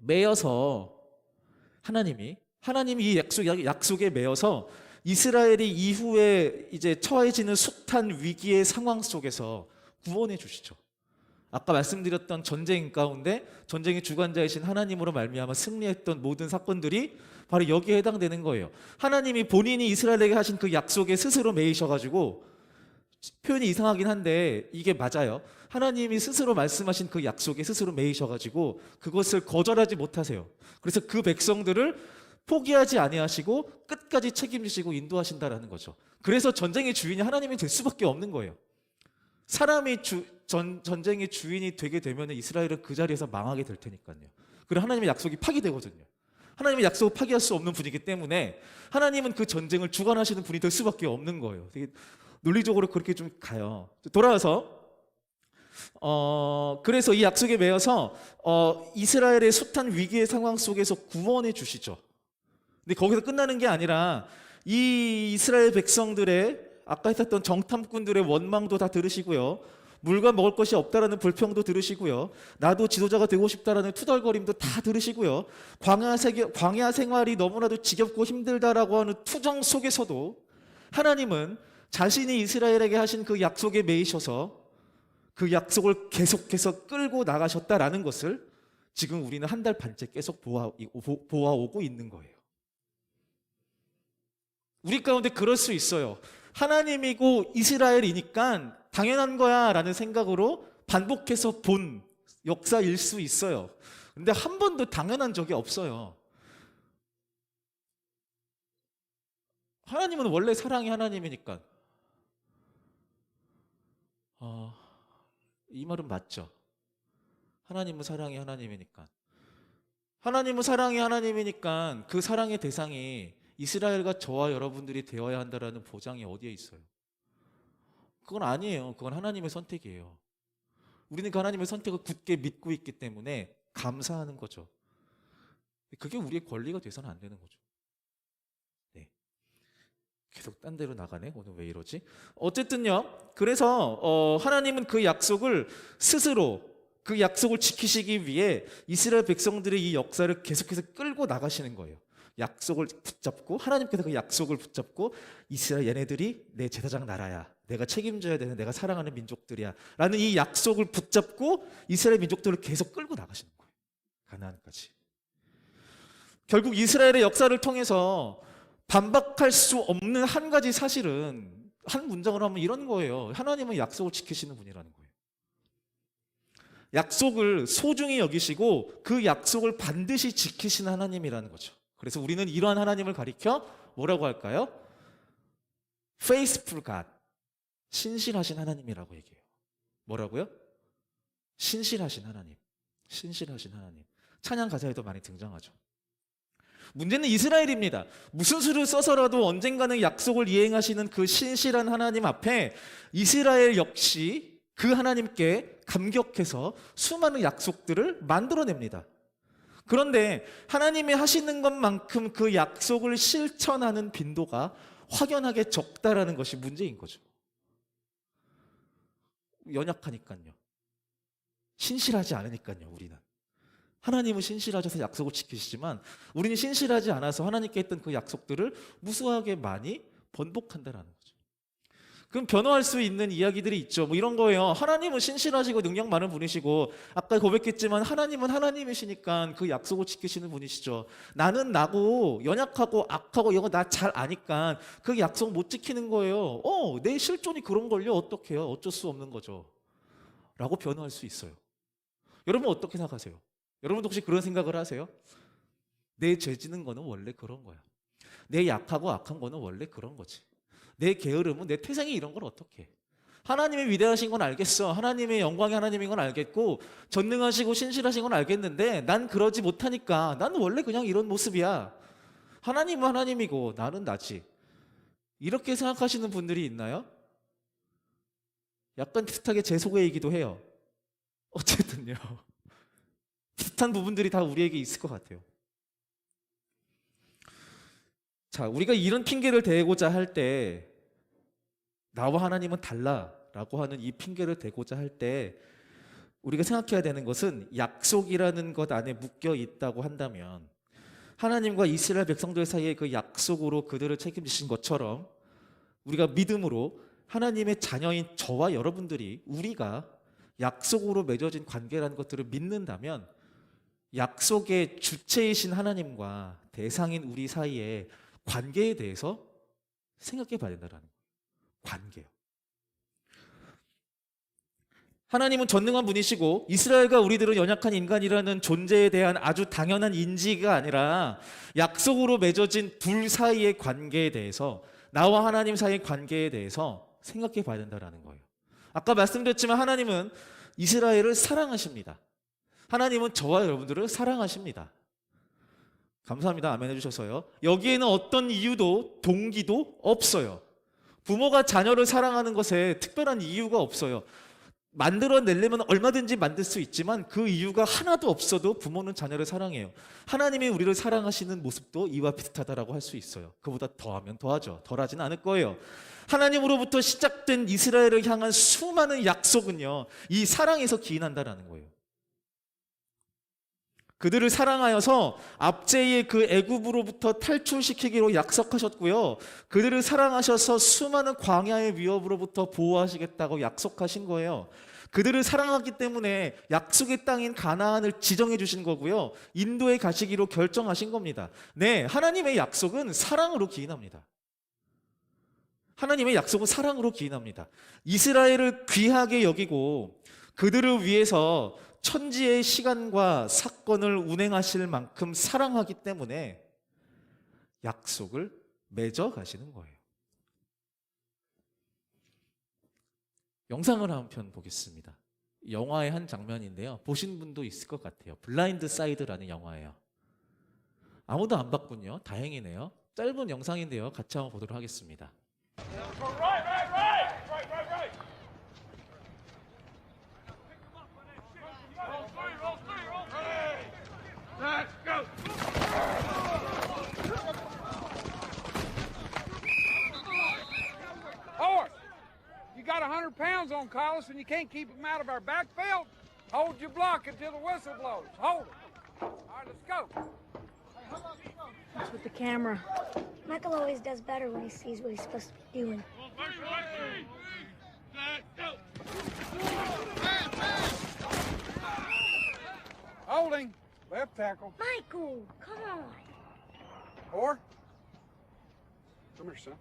매여서 하나님이 이 약속에 매여서 이스라엘이 이후에 이제 처해지는 숱한 위기의 상황 속에서 구원해 주시죠. 아까 말씀드렸던 전쟁 가운데 전쟁의 주관자이신 하나님으로 말미암아 승리했던 모든 사건들이 바로 여기에 해당되는 거예요. 하나님이 본인이 이스라엘에게 하신 그 약속에 스스로 매이셔가지고, 표현이 이상하긴 한데 이게 맞아요. 하나님이 스스로 말씀하신 그 약속에 스스로 매이셔가지고 그것을 거절하지 못하세요. 그래서 그 백성들을 포기하지 아니하시고 끝까지 책임지시고 인도하신다라는 거죠. 그래서 전쟁의 주인이 하나님이 될 수밖에 없는 거예요. 사람이 전쟁의 주인이 되게 되면 이스라엘은 그 자리에서 망하게 될 테니까요. 그리고 하나님의 약속이 파기되거든요. 하나님의 약속을 파기할 수 없는 분이기 때문에 하나님은 그 전쟁을 주관하시는 분이 될 수밖에 없는 거예요. 되게 논리적으로 그렇게 좀 가요. 돌아와서 그래서 이 약속에 매여서 이스라엘의 숱한 위기의 상황 속에서 구원해 주시죠. 근데 거기서 끝나는 게 아니라 이 이스라엘 백성들의 아까 했었던 정탐꾼들의 원망도 다 들으시고요, 물과 먹을 것이 없다라는 불평도 들으시고요. 나도 지도자가 되고 싶다라는 투덜거림도 다 들으시고요. 광야 생활이 너무나도 지겹고 힘들다라고 하는 투정 속에서도 하나님은 자신이 이스라엘에게 하신 그 약속에 매이셔서 그 약속을 계속해서 끌고 나가셨다라는 것을 지금 우리는 한 달 반째 계속 보아오고 있는 거예요. 우리 가운데 그럴 수 있어요. 하나님이고 이스라엘이니까 당연한 거야 라는 생각으로 반복해서 본 역사일 수 있어요. 근데 한 번도 당연한 적이 없어요. 하나님은 원래 사랑이 하나님이니까. 이 말은 맞죠. 하나님은 사랑이 하나님이니까. 하나님은 사랑이 하나님이니까 그 사랑의 대상이 이스라엘과 저와 여러분들이 되어야 한다라는 보장이 어디에 있어요? 그건 아니에요. 그건 하나님의 선택이에요. 우리는 그 하나님의 선택을 굳게 믿고 있기 때문에 감사하는 거죠. 그게 우리의 권리가 돼서는 안 되는 거죠. 네. 계속 딴 데로 나가네. 오늘 왜 이러지? 어쨌든요. 그래서 하나님은 그 약속을 스스로 그 약속을 지키시기 위해 이스라엘 백성들의 이 역사를 계속해서 끌고 나가시는 거예요. 약속을 붙잡고 하나님께서 그 약속을 붙잡고 이스라엘 얘네들이 내 제사장 나라야. 내가 책임져야 되는 내가 사랑하는 민족들이야. 라는 이 약속을 붙잡고 이스라엘 민족들을 계속 끌고 나가시는 거예요. 가나안까지. 결국 이스라엘의 역사를 통해서 반박할 수 없는 한 가지 사실은 한 문장으로 하면 이런 거예요. 하나님은 약속을 지키시는 분이라는 거예요. 약속을 소중히 여기시고 그 약속을 반드시 지키시는 하나님이라는 거죠. 그래서 우리는 이러한 하나님을 가리켜 뭐라고 할까요? Faithful God. 신실하신 하나님이라고 얘기해요. 뭐라고요? 신실하신 하나님. 신실하신 하나님. 찬양 가사에도 많이 등장하죠. 문제는 이스라엘입니다. 무슨 수를 써서라도 언젠가는 약속을 이행하시는 그 신실한 하나님 앞에 이스라엘 역시 그 하나님께 감격해서 수많은 약속들을 만들어냅니다. 그런데 하나님이 하시는 것만큼 그 약속을 실천하는 빈도가 확연하게 적다라는 것이 문제인 거죠. 연약하니까요. 신실하지 않으니까요, 우리는. 하나님은 신실하셔서 약속을 지키시지만 우리는 신실하지 않아서 하나님께 했던 그 약속들을 무수하게 많이 번복한다라는 거죠. 그럼 변화할 수 있는 이야기들이 있죠. 뭐 이런 거예요. 하나님은 신실하시고 능력 많은 분이시고 아까 고백했지만 하나님은 하나님이시니까 그 약속을 지키시는 분이시죠. 나는 나고 연약하고 악하고 이거 나 잘 아니까 그 약속 못 지키는 거예요. 내 실존이 그런 걸요. 어떡해요? 어쩔 수 없는 거죠. 라고 변화할 수 있어요. 여러분 어떻게 생각하세요? 여러분도 혹시 그런 생각을 하세요? 내 죄 지는 거는 원래 그런 거야. 내 약하고 악한 거는 원래 그런 거지. 내 게으름은 내 태생이 이런 걸 어떻게 해? 하나님의 위대하신 건 알겠어. 하나님의 영광이 하나님인 건 알겠고 전능하시고 신실하신 건 알겠는데 난 그러지 못하니까 나는 원래 그냥 이런 모습이야. 하나님은 하나님이고 나는 나지. 이렇게 생각하시는 분들이 있나요? 약간 비슷하게 제 소개이기도 해요. 어쨌든요. 비슷한 부분들이 다 우리에게 있을 것 같아요. 자, 우리가 이런 핑계를 대고자 할 때 나와 하나님은 달라라고 하는 이 핑계를 대고자 할 때 우리가 생각해야 되는 것은 약속이라는 것 안에 묶여 있다고 한다면 하나님과 이스라엘 백성들 사이의 그 약속으로 그들을 책임지신 것처럼 우리가 믿음으로 하나님의 자녀인 저와 여러분들이 우리가 약속으로 맺어진 관계라는 것들을 믿는다면 약속의 주체이신 하나님과 대상인 우리 사이의 관계에 대해서 생각해 봐야 된다는 거예요. 관계요. 하나님은 전능한 분이시고 이스라엘과 우리들은 연약한 인간이라는 존재에 대한 아주 당연한 인지가 아니라 약속으로 맺어진 둘 사이의 관계에 대해서 나와 하나님 사이의 관계에 대해서 생각해 봐야 된다는 거예요. 아까 말씀드렸지만 하나님은 이스라엘을 사랑하십니다. 하나님은 저와 여러분들을 사랑하십니다. 감사합니다. 아멘 해주셔서요. 여기에는 어떤 이유도 동기도 없어요. 부모가 자녀를 사랑하는 것에 특별한 이유가 없어요. 만들어내려면 얼마든지 만들 수 있지만 그 이유가 하나도 없어도 부모는 자녀를 사랑해요. 하나님이 우리를 사랑하시는 모습도 이와 비슷하다라고 할 수 있어요. 그보다 더하면 더하죠. 덜하진 않을 거예요. 하나님으로부터 시작된 이스라엘을 향한 수많은 약속은요, 이 사랑에서 기인한다라는 거예요. 그들을 사랑하여서 압제의 그 애굽으로부터 탈출시키기로 약속하셨고요. 그들을 사랑하셔서 수많은 광야의 위협으로부터 보호하시겠다고 약속하신 거예요. 그들을 사랑하기 때문에 약속의 땅인 가나안을 지정해 주신 거고요. 인도에 가시기로 결정하신 겁니다. 네, 하나님의 약속은 사랑으로 기인합니다. 하나님의 약속은 사랑으로 기인합니다. 이스라엘을 귀하게 여기고 그들을 위해서 천지의 시간과 사건을 운행하실 만큼 사랑하기 때문에 약속을 맺어 가시는 거예요. 영상을 한 편 보겠습니다. 영화의 한 장면인데요. 보신 분도 있을 것 같아요. 블라인드 사이드라는 영화예요. 아무도 안 봤군요. 다행이네요. 짧은 영상인데요. 같이 한번 보도록 하겠습니다. Howard, you got 100 pounds on Collis and you can't keep him out of our backfield? Hold your block until the whistle blows. Hold it. All right, let's go. What's with the camera? Michael always does better when he sees what he's supposed to be doing. Holding. Left tackle. Michael, come on. Or? Come here, son.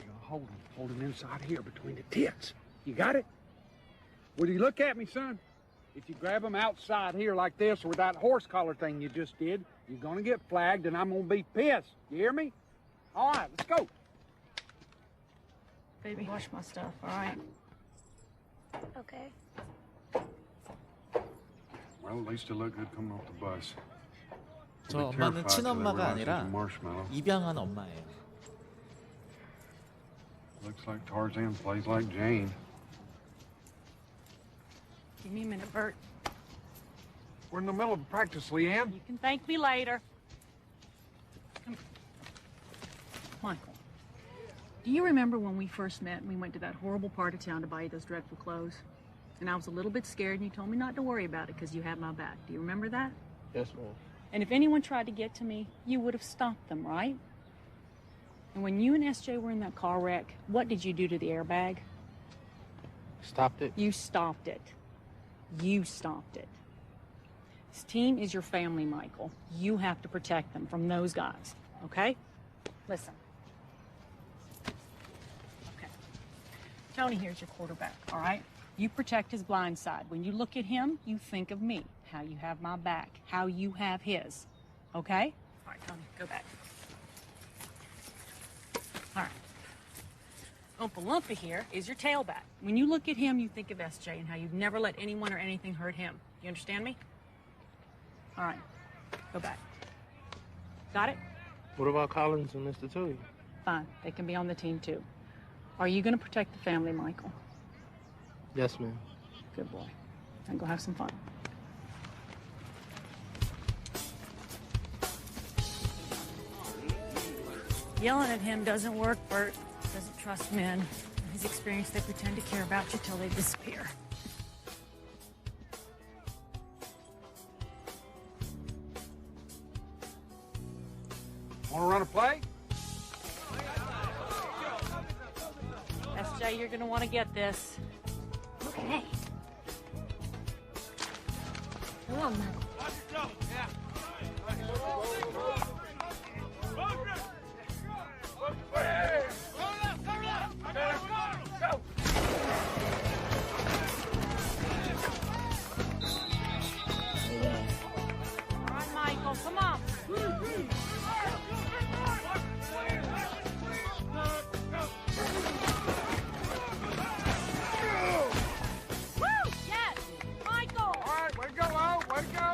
You're gonna hold him. Hold him inside here between the tits. You got it? Will you look at me, son? If you grab him outside here like this or that horse collar thing you just did, you're gonna get flagged and I'm gonna be pissed. You hear me? All right, let's go. Baby, wash my stuff, all right? Okay. Well, at least it looked good coming off the bus. 저 엄마는 친엄마가 아니라 입양한 엄마예요. Looks like Tarzan plays like Jane. Give me a minute, Bert. We're in the middle of practice, Leanne. You can thank me later. Come here. Michael, do you remember when we first met and we went to that horrible part of town to buy you those dreadful clothes? And I was a little bit scared and you told me not to worry about it because you had my back. Do you remember that? Yes, ma'am. And if anyone tried to get to me, you would have stopped them, right? And when you and SJ were in that car wreck, what did you do to the airbag? Stopped it? You stopped it. You stopped it. This team is your family, Michael. You have to protect them from those guys, okay? Listen. Okay. Tony here's your quarterback, all right? You protect his blind side. When you look at him, you think of me, how you have my back, how you have his, okay? All right, Tony, go back. All right. Oompa Loompa here is your tailback. When you look at him, you think of SJ and how you've never let anyone or anything hurt him. You understand me? All right. Go back. Got it? What about Collins and Mr. Tui? Fine. They can be on the team, too. Are you going to protect the family, Michael? Yes, ma'am. Good boy. And go have some fun. Yelling at him doesn't work, Bert. Doesn't trust men. In his experience, they pretend to care about you till they disappear. Want to run a play? SJ, you're going to want to get this. Okay. Come on, Michael. All right, Michael, come on. All right, way to go, Lo. Way to go.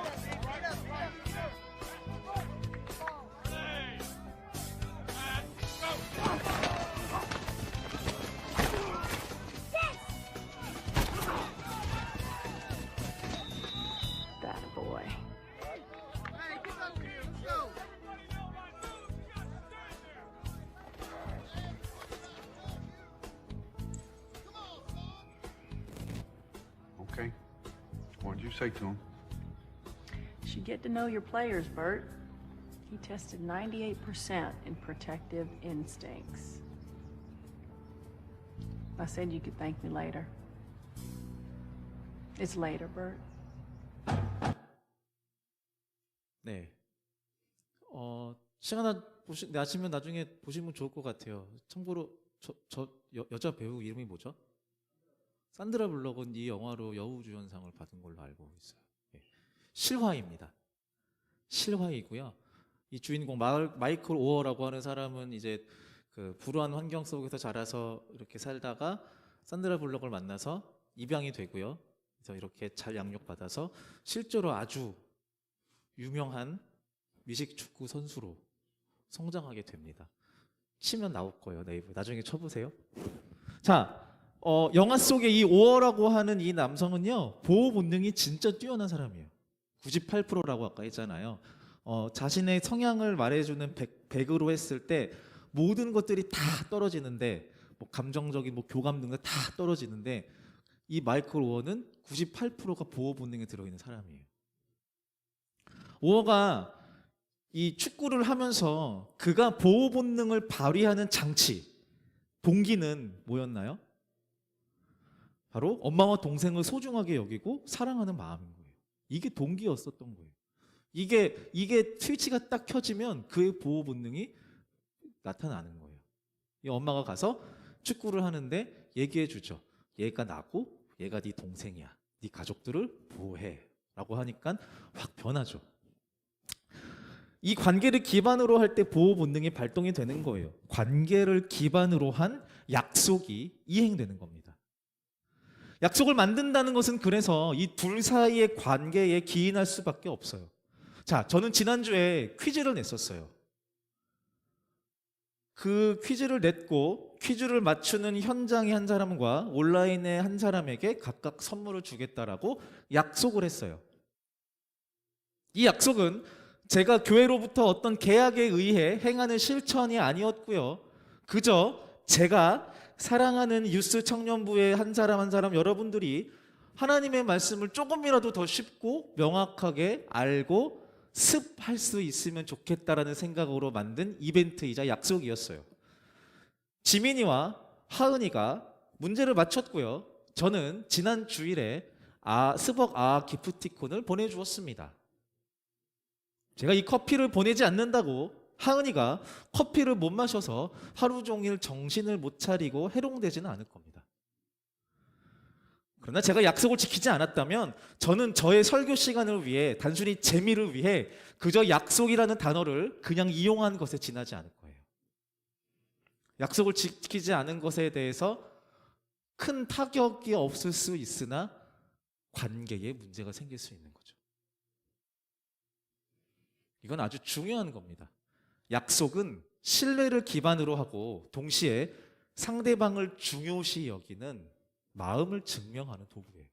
Okay. What'd you say to him? You should get to know your players, Bert. He tested 98% in protective instincts. I said you could thank me later. It's later, Bert. 네. 시간 나시면 나중에 보시면 좋을 것 같아요. 참고로 여자 배우 이름이 뭐죠? 산드라 블럭은 이 영화로 여우주연상을 받은 걸로 알고 있어요. 예. 실화입니다. 실화이고요. 이 주인공 마이클 오어라고 하는 사람은 이제 그 불우한 환경 속에서 자라서 이렇게 살다가 산드라 블럭을 만나서 입양이 되고요. 그래서 이렇게 잘 양육받아서 실제로 아주 유명한 미식 축구 선수로 성장하게 됩니다. 치면 나올 거예요. 네이버에. 나중에 쳐보세요. 자, 영화 속에 이 오어라고 하는 이 남성은요, 보호 본능이 진짜 뛰어난 사람이에요. 98%라고 아까 했잖아요. 자신의 성향을 말해주는 100으로 했을 때 모든 것들이 다 떨어지는데, 뭐 감정적인 뭐 교감 등등 다 떨어지는데, 이 마이클 오어는 98%가 보호 본능에 들어있는 사람이에요. 오어가 이 축구를 하면서 그가 보호 본능을 발휘하는 장치, 동기는 뭐였나요? 바로 엄마와 동생을 소중하게 여기고 사랑하는 마음인 거예요. 이게 동기였었던 거예요. 이게 스위치가 딱 켜지면 그의 보호 본능이 나타나는 거예요. 이 엄마가 가서 축구를 하는데 얘기해 주죠. 얘가 나고 얘가 네 동생이야. 네 가족들을 보호해. 라고 하니까 확 변하죠. 이 관계를 기반으로 할 때 보호 본능이 발동이 되는 거예요. 관계를 기반으로 한 약속이 이행되는 겁니다. 약속을 만든다는 것은 그래서 이 둘 사이의 관계에 기인할 수밖에 없어요. 자, 저는 지난주에 퀴즈를 냈었어요. 그 퀴즈를 냈고 퀴즈를 맞추는 현장의 한 사람과 온라인의 한 사람에게 각각 선물을 주겠다라고 약속을 했어요. 이 약속은 제가 교회로부터 어떤 계약에 의해 행하는 실천이 아니었고요. 그저 제가 사랑하는 유스 청년부의 한 사람 한 사람 여러분들이 하나님의 말씀을 조금이라도 더 쉽고 명확하게 알고 습할 수 있으면 좋겠다라는 생각으로 만든 이벤트이자 약속이었어요. 지민이와 하은이가 문제를 맞췄고요. 저는 지난 주일에 스벅 기프티콘을 보내주었습니다. 제가 이 커피를 보내지 않는다고 하은이가 커피를 못 마셔서 하루 종일 정신을 못 차리고 해롱되지는 않을 겁니다. 그러나 제가 약속을 지키지 않았다면 저는 저의 설교 시간을 위해 단순히 재미를 위해 그저 약속이라는 단어를 그냥 이용한 것에 지나지 않을 거예요. 약속을 지키지 않은 것에 대해서 큰 타격이 없을 수 있으나 관계에 문제가 생길 수 있는 거죠. 이건 아주 중요한 겁니다. 약속은 신뢰를 기반으로 하고 동시에 상대방을 중요시 여기는 마음을 증명하는 도구예요.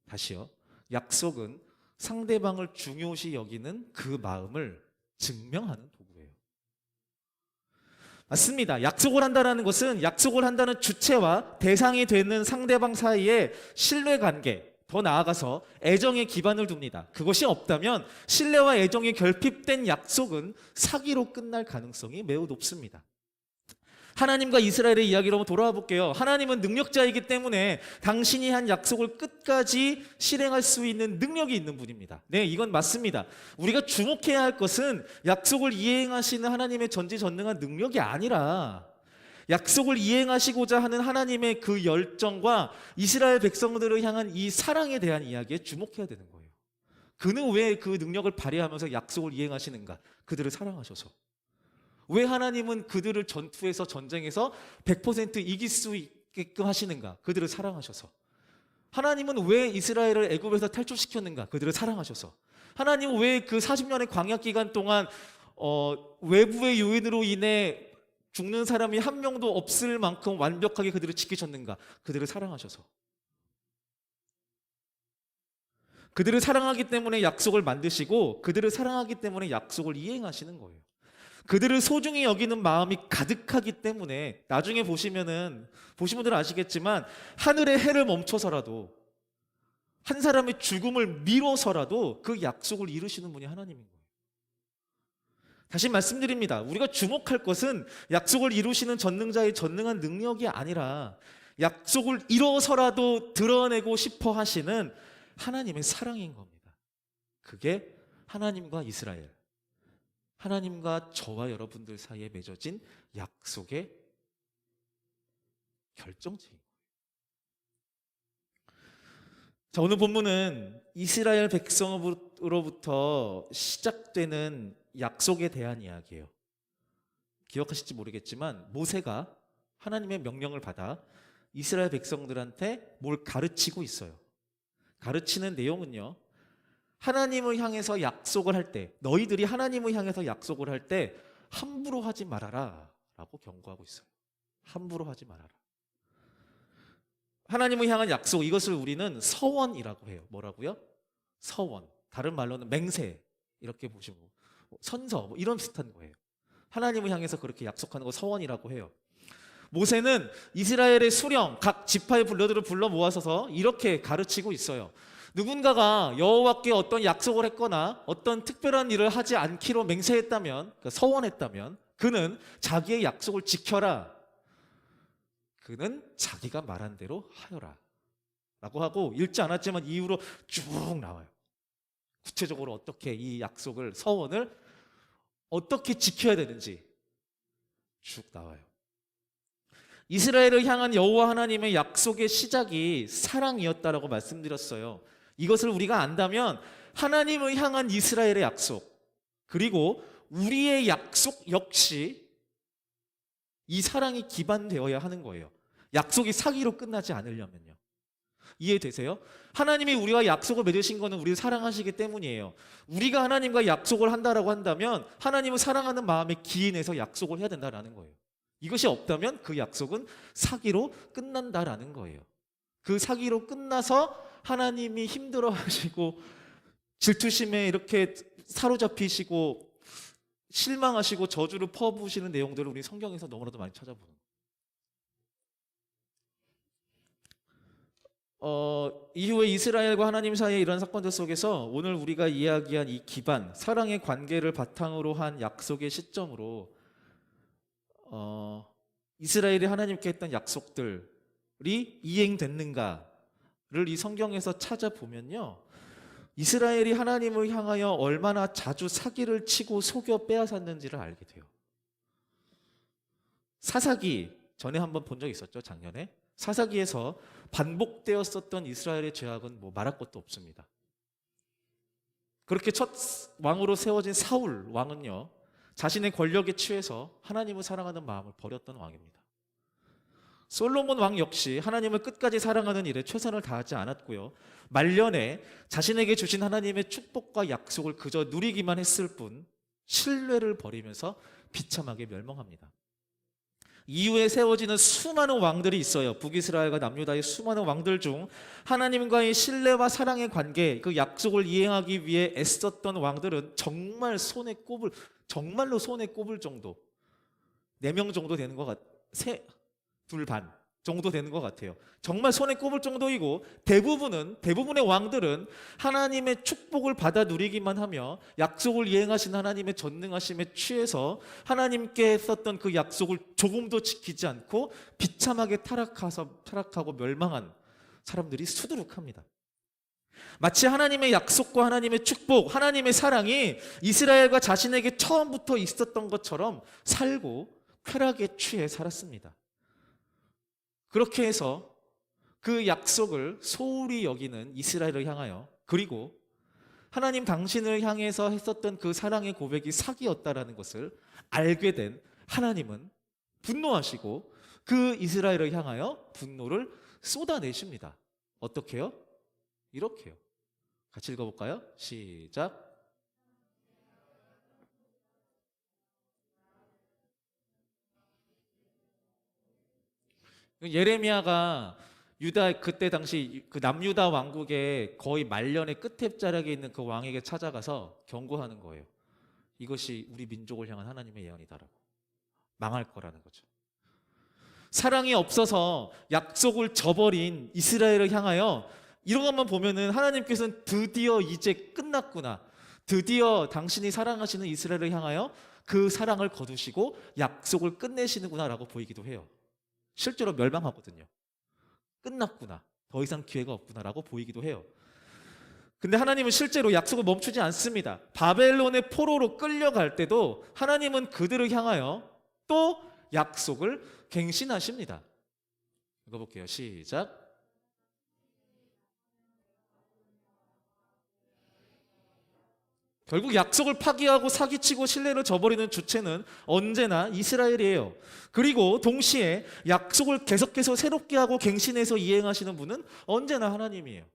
다시요. 약속은 상대방을 중요시 여기는 그 마음을 증명하는 도구예요. 맞습니다. 약속을 한다는 것은 약속을 한다는 주체와 대상이 되는 상대방 사이의 신뢰관계, 더 나아가서 애정의 기반을 둡니다. 그것이 없다면 신뢰와 애정이 결핍된 약속은 사기로 끝날 가능성이 매우 높습니다. 하나님과 이스라엘의 이야기로 한번 돌아와 볼게요. 하나님은 능력자이기 때문에 당신이 한 약속을 끝까지 실행할 수 있는 능력이 있는 분입니다. 네, 이건 맞습니다. 우리가 주목해야 할 것은 약속을 이행하시는 하나님의 전지전능한 능력이 아니라 약속을 이행하시고자 하는 하나님의 그 열정과 이스라엘 백성들을 향한 이 사랑에 대한 이야기에 주목해야 되는 거예요. 그는 왜 그 능력을 발휘하면서 약속을 이행하시는가? 그들을 사랑하셔서. 왜 하나님은 그들을 전투에서 전쟁에서 100% 이길 수 있게끔 하시는가? 그들을 사랑하셔서. 하나님은 왜 이스라엘을 애굽에서 탈출시켰는가? 그들을 사랑하셔서. 하나님은 왜 그 40년의 광야 기간 동안 외부의 요인으로 인해 죽는 사람이 한 명도 없을 만큼 완벽하게 그들을 지키셨는가? 그들을 사랑하셔서. 그들을 사랑하기 때문에 약속을 만드시고 그들을 사랑하기 때문에 약속을 이행하시는 거예요. 그들을 소중히 여기는 마음이 가득하기 때문에 나중에 보신 분들은 아시겠지만 하늘의 해를 멈춰서라도 한 사람의 죽음을 미뤄서라도 그 약속을 이루시는 분이 하나님인 거예요. 다시 말씀드립니다. 우리가 주목할 것은 약속을 이루시는 전능자의 전능한 능력이 아니라 약속을 이뤄서라도 드러내고 싶어 하시는 하나님의 사랑인 겁니다. 그게 하나님과 이스라엘, 하나님과 저와 여러분들 사이에 맺어진 약속의 결정체인 거예요. 자, 오늘 본문은 이스라엘 백성으로부터 시작되는 약속에 대한 이야기예요. 기억하실지 모르겠지만 모세가 하나님의 명령을 받아 이스라엘 백성들한테 뭘 가르치고 있어요. 가르치는 내용은요, 하나님을 향해서 약속을 할 때, 너희들이 하나님을 향해서 약속을 할 때 함부로 하지 말아라 라고 경고하고 있어요. 함부로 하지 말아라. 하나님을 향한 약속, 이것을 우리는 서원이라고 해요. 뭐라고요? 서원. 다른 말로는 맹세 이렇게 보시고, 선서 뭐 이런 비슷한 거예요. 하나님을 향해서 그렇게 약속하는 거 서원이라고 해요. 모세는 이스라엘의 수령, 각 지파의 분려들을 불러 모아서 이렇게 가르치고 있어요. 누군가가 여호와께 어떤 약속을 했거나 어떤 특별한 일을 하지 않기로 맹세했다면, 그러니까 서원했다면, 그는 자기의 약속을 지켜라. 그는 자기가 말한 대로 하여라 라고 하고, 읽지 않았지만 이후로 쭉 나와요. 구체적으로 어떻게 이 약속을, 서원을 어떻게 지켜야 되는지 쭉 나와요. 이스라엘을 향한 여호와 하나님의 약속의 시작이 사랑이었다라고 말씀드렸어요. 이것을 우리가 안다면 하나님을 향한 이스라엘의 약속, 그리고 우리의 약속 역시 이 사랑이 기반되어야 하는 거예요. 약속이 사기로 끝나지 않으려면요. 이해되세요? 하나님이 우리와 약속을 맺으신 것은 우리를 사랑하시기 때문이에요. 우리가 하나님과 약속을 한다라고 한다면 하나님을 사랑하는 마음에 기인해서 약속을 해야 된다라는 거예요. 이것이 없다면 그 약속은 사기로 끝난다라는 거예요. 그 사기로 끝나서 하나님이 힘들어하시고 질투심에 이렇게 사로잡히시고 실망하시고 저주를 퍼부으시는 내용들을 우리 성경에서 너무나도 많이 찾아보는 거예요. 이후에 이스라엘과 하나님 사이의 이런 사건들 속에서 오늘 우리가 이야기한 이 기반, 사랑의 관계를 바탕으로 한 약속의 시점으로 이스라엘이 하나님께 했던 약속들이 이행됐는가를 이 성경에서 찾아보면요, 이스라엘이 하나님을 향하여 얼마나 자주 사기를 치고 속여 빼앗았는지를 알게 돼요. 사사기 전에 한번 본 적 있었죠, 작년에. 사사기에서 반복되었었던 이스라엘의 죄악은 뭐 말할 것도 없습니다. 그렇게 첫 왕으로 세워진 사울 왕은요, 자신의 권력에 취해서 하나님을 사랑하는 마음을 버렸던 왕입니다. 솔로몬 왕 역시 하나님을 끝까지 사랑하는 일에 최선을 다하지 않았고요, 말년에 자신에게 주신 하나님의 축복과 약속을 그저 누리기만 했을 뿐 신뢰를 버리면서 비참하게 멸망합니다. 이후에 세워지는 수많은 왕들이 있어요. 북이스라엘과 남유다의 수많은 왕들 중 하나님과의 신뢰와 사랑의 관계, 그 약속을 이행하기 위해 애썼던 왕들은 정말로 손에 꼽을 정도, 4명 정도 되는 것 같아요. 둘 반 정도 되는 것 같아요. 정말 손에 꼽을 정도이고, 대부분의 왕들은 하나님의 축복을 받아 누리기만 하며 약속을 이행하신 하나님의 전능하심에 취해서 하나님께 했었던 그 약속을 조금도 지키지 않고 비참하게 타락하고 멸망한 사람들이 수두룩합니다. 마치 하나님의 약속과 하나님의 축복, 하나님의 사랑이 이스라엘과 자신에게 처음부터 있었던 것처럼 살고 쾌락에 취해 살았습니다. 그렇게 해서 그 약속을 소홀히 여기는 이스라엘을 향하여, 그리고 하나님 당신을 향해서 했었던 그 사랑의 고백이 사기였다라는 것을 알게 된 하나님은 분노하시고 그 이스라엘을 향하여 분노를 쏟아내십니다. 어떻게요? 이렇게요. 같이 읽어볼까요? 시작. 예레미야가 그때 당시 그 남유다 왕국의 거의 말년의 끝에 자락에 있는 그 왕에게 찾아가서 경고하는 거예요. 이것이 우리 민족을 향한 하나님의 예언이다라고. 망할 거라는 거죠. 사랑이 없어서 약속을 저버린 이스라엘을 향하여 이런 것만 보면은 하나님께서는 드디어 이제 끝났구나. 드디어 당신이 사랑하시는 이스라엘을 향하여 그 사랑을 거두시고 약속을 끝내시는구나라고 보이기도 해요. 실제로 멸망하거든요. 끝났구나. 더 이상 기회가 없구나라고 보이기도 해요. 근데 하나님은 실제로 약속을 멈추지 않습니다. 바벨론의 포로로 끌려갈 때도 하나님은 그들을 향하여 또 약속을 갱신하십니다. 읽어볼게요. 시작. 결국 약속을 파기하고 사기치고 신뢰를 저버리는 주체는 언제나 이스라엘이에요. 그리고 동시에 약속을 계속해서 새롭게 하고 갱신해서 이행하시는 분은 언제나 하나님이에요.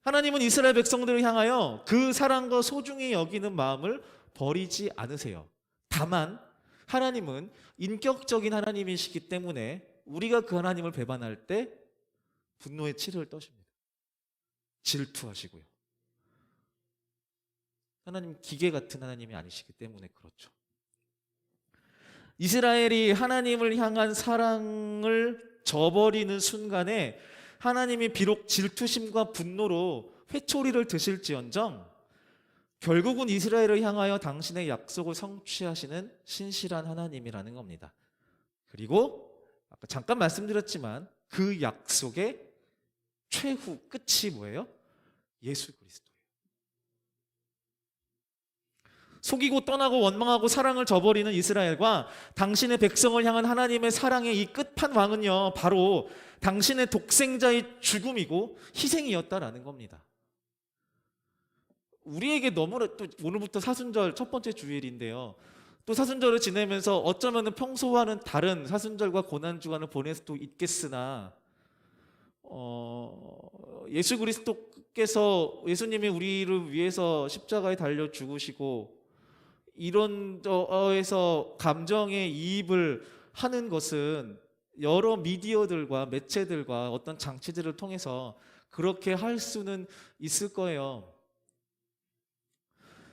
하나님은 이스라엘 백성들을 향하여 그 사랑과 소중히 여기는 마음을 버리지 않으세요. 다만 하나님은 인격적인 하나님이시기 때문에 우리가 그 하나님을 배반할 때 분노의 치를 떠십니다. 질투하시고요. 하나님 기계 같은 하나님이 아니시기 때문에 그렇죠. 이스라엘이 하나님을 향한 사랑을 저버리는 순간에 하나님이 비록 질투심과 분노로 회초리를 드실지언정 결국은 이스라엘을 향하여 당신의 약속을 성취하시는 신실한 하나님이라는 겁니다. 그리고 아까 잠깐 말씀드렸지만 그 약속의 최후 끝이 뭐예요? 예수 그리스도예요. 속이고 떠나고 원망하고 사랑을 저버리는 이스라엘과 당신의 백성을 향한 하나님의 사랑의 이 끝판왕은요, 바로 당신의 독생자의 죽음이고 희생이었다라는 겁니다. 우리에게 너무나 또 오늘부터 사순절 첫 번째 주일인데요. 또 사순절을 지내면서 어쩌면 평소와는 다른 사순절과 고난주간을 보낼 수도 있겠으나 예수 그리스도께서 예수님이 우리를 위해서 십자가에 달려 죽으시고 이런 데에서 감정의 이입을 하는 것은 여러 미디어들과 매체들과 어떤 장치들을 통해서 그렇게 할 수는 있을 거예요.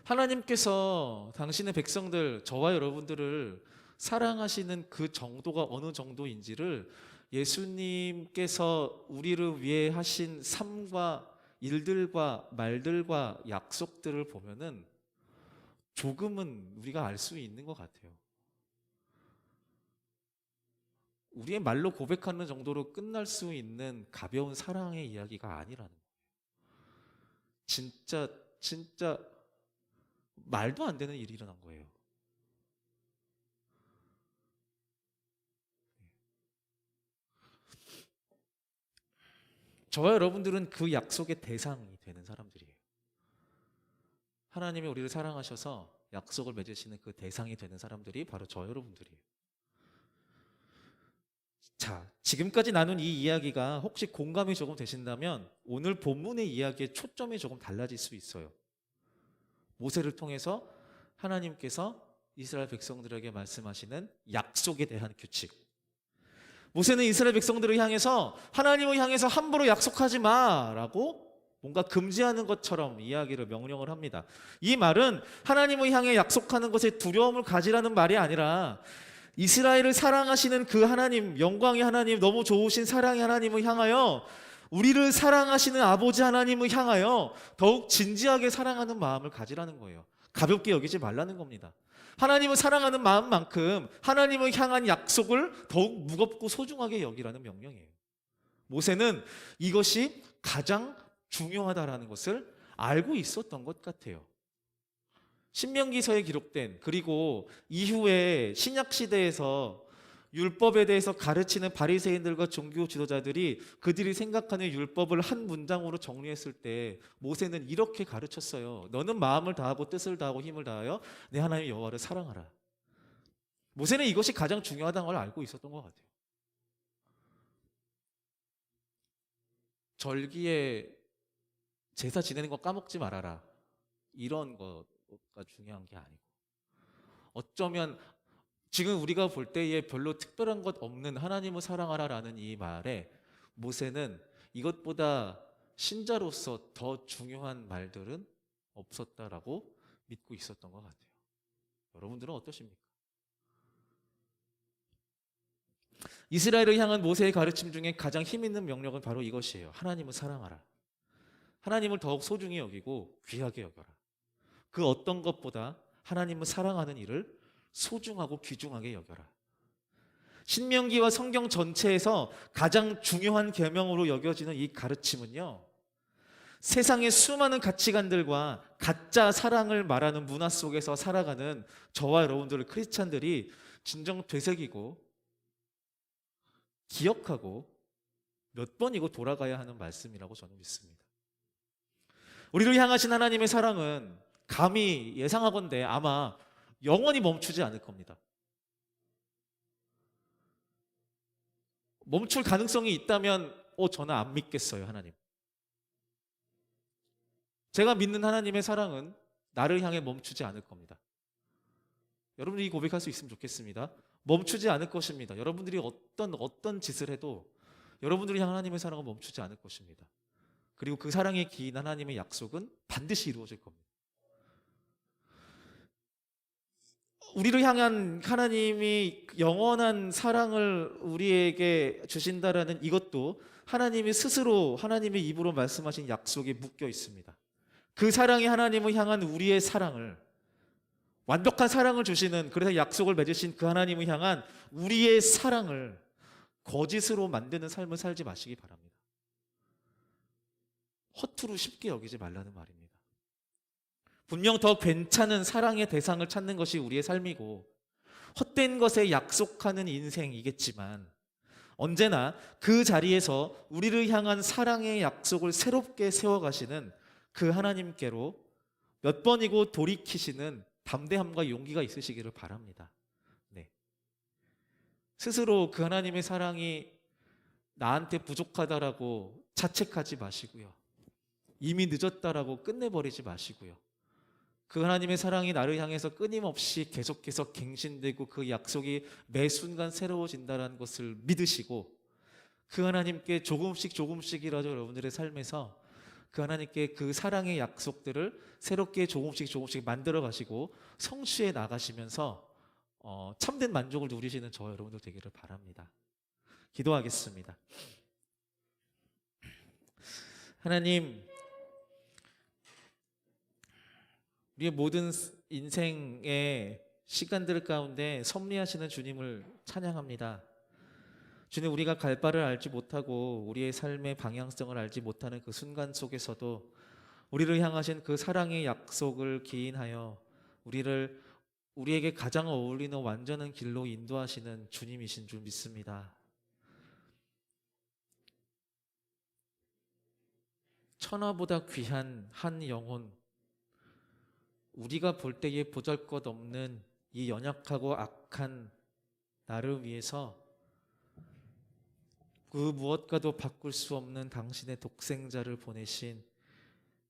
하나님께서 당신의 백성들, 저와 여러분들을 사랑하시는 그 정도가 어느 정도인지를 예수님께서 우리를 위해 하신 삶과 일들과 말들과 약속들을 보면은 조금은 우리가 알 수 있는 것 같아요. 우리의 말로 고백하는 정도로 끝날 수 있는 가벼운 사랑의 이야기가 아니라는 거예요. 진짜 말도 안 되는 일이 일어난 거예요. 저와 여러분들은 그 약속의 대상이 되는 사람들이에요. 하나님이 우리를 사랑하셔서 약속을 맺으시는 그 대상이 되는 사람들이 바로 저 여러분들이에요. 자, 지금까지 나눈 이 이야기가 혹시 공감이 조금 되신다면 오늘 본문의 이야기의 초점이 조금 달라질 수 있어요. 모세를 통해서 하나님께서 이스라엘 백성들에게 말씀하시는 약속에 대한 규칙. 모세는 이스라엘 백성들을 향해서 하나님을 향해서 함부로 약속하지 마라고 뭔가 금지하는 것처럼 이야기를 명령을 합니다. 이 말은 하나님을 향해 약속하는 것에 두려움을 가지라는 말이 아니라 이스라엘을 사랑하시는 그 하나님, 영광의 하나님, 너무 좋으신 사랑의 하나님을 향하여 우리를 사랑하시는 아버지 하나님을 향하여 더욱 진지하게 사랑하는 마음을 가지라는 거예요. 가볍게 여기지 말라는 겁니다. 하나님을 사랑하는 마음만큼 하나님을 향한 약속을 더욱 무겁고 소중하게 여기라는 명령이에요. 모세는 이것이 가장 중요하다라는 것을 알고 있었던 것 같아요. 신명기서에 기록된 그리고 이후에 신약시대에서 율법에 대해서 가르치는 바리새인들과 종교 지도자들이 그들이 생각하는 율법을 한 문장으로 정리했을 때 모세는 이렇게 가르쳤어요. 너는 마음을 다하고 뜻을 다하고 힘을 다하여 내 하나님 여호와를 사랑하라. 모세는 이것이 가장 중요하다는 걸 알고 있었던 것 같아요. 절기에 제사 지내는 거 까먹지 말아라. 이런 거가 중요한 게 아니고 어쩌면 지금 우리가 볼 때에 별로 특별한 것 없는 하나님을 사랑하라라는 이 말에 모세는 이것보다 신자로서 더 중요한 말들은 없었다라고 믿고 있었던 것 같아요. 여러분들은 어떠십니까? 이스라엘을 향한 모세의 가르침 중에 가장 힘 있는 명령은 바로 이것이에요. 하나님을 사랑하라. 하나님을 더욱 소중히 여기고 귀하게 여겨라. 그 어떤 것보다 하나님을 사랑하는 일을 소중하고 귀중하게 여겨라. 신명기와 성경 전체에서 가장 중요한 계명으로 여겨지는 이 가르침은요, 세상의 수많은 가치관들과 가짜 사랑을 말하는 문화 속에서 살아가는 저와 여러분들 크리스찬들이 진정 되새기고 기억하고 몇 번이고 돌아가야 하는 말씀이라고 저는 믿습니다. 우리를 향하신 하나님의 사랑은 감히 예상하건대 아마 영원히 멈추지 않을 겁니다. 멈출 가능성이 있다면 저는 안 믿겠어요, 하나님. 제가 믿는 하나님의 사랑은 나를 향해 멈추지 않을 겁니다. 여러분들이 고백할 수 있으면 좋겠습니다. 멈추지 않을 것입니다. 여러분들이 어떤 짓을 해도 여러분들이 향한 하나님의 사랑은 멈추지 않을 것입니다. 그리고 그 사랑에 기인 하나님의 약속은 반드시 이루어질 겁니다. 우리를 향한 하나님이 영원한 사랑을 우리에게 주신다라는 이것도 하나님이 스스로 하나님의 입으로 말씀하신 약속에 묶여 있습니다. 그 사랑이 하나님을 향한 우리의 사랑을, 완벽한 사랑을 주시는, 그래서 약속을 맺으신 그 하나님을 향한 우리의 사랑을 거짓으로 만드는 삶을 살지 마시기 바랍니다. 허투루 쉽게 여기지 말라는 말입니다. 분명 더 괜찮은 사랑의 대상을 찾는 것이 우리의 삶이고 헛된 것에 약속하는 인생이겠지만, 언제나 그 자리에서 우리를 향한 사랑의 약속을 새롭게 세워가시는 그 하나님께로 몇 번이고 돌이키시는 담대함과 용기가 있으시기를 바랍니다. 네. 스스로 그 하나님의 사랑이 나한테 부족하다라고 자책하지 마시고요. 이미 늦었다라고 끝내버리지 마시고요. 그 하나님의 사랑이 나를 향해서 끊임없이 계속해서 갱신되고 그 약속이 매 순간 새로워진다는 것을 믿으시고, 그 하나님께 조금씩이라도 여러분들의 삶에서 그 하나님께 그 사랑의 약속들을 새롭게 조금씩 만들어 가시고 성취해 나가시면서 참된 만족을 누리시는 저 여러분들 되기를 바랍니다. 기도하겠습니다. 하나님, 우리의 모든 인생의 시간들 가운데 섭리하시는 주님을 찬양합니다. 주님, 우리가 갈 바를 알지 못하고 우리의 삶의 방향성을 알지 못하는 그 순간 속에서도 우리를 향하신 그 사랑의 약속을 기인하여 우리에게 가장 어울리는 완전한 길로 인도하시는 주님이신 줄 믿습니다. 천하보다 귀한 한 영혼, 우리가 볼 때에 보잘것없는 이 연약하고 악한 나를 위해서 그 무엇과도 바꿀 수 없는 당신의 독생자를 보내신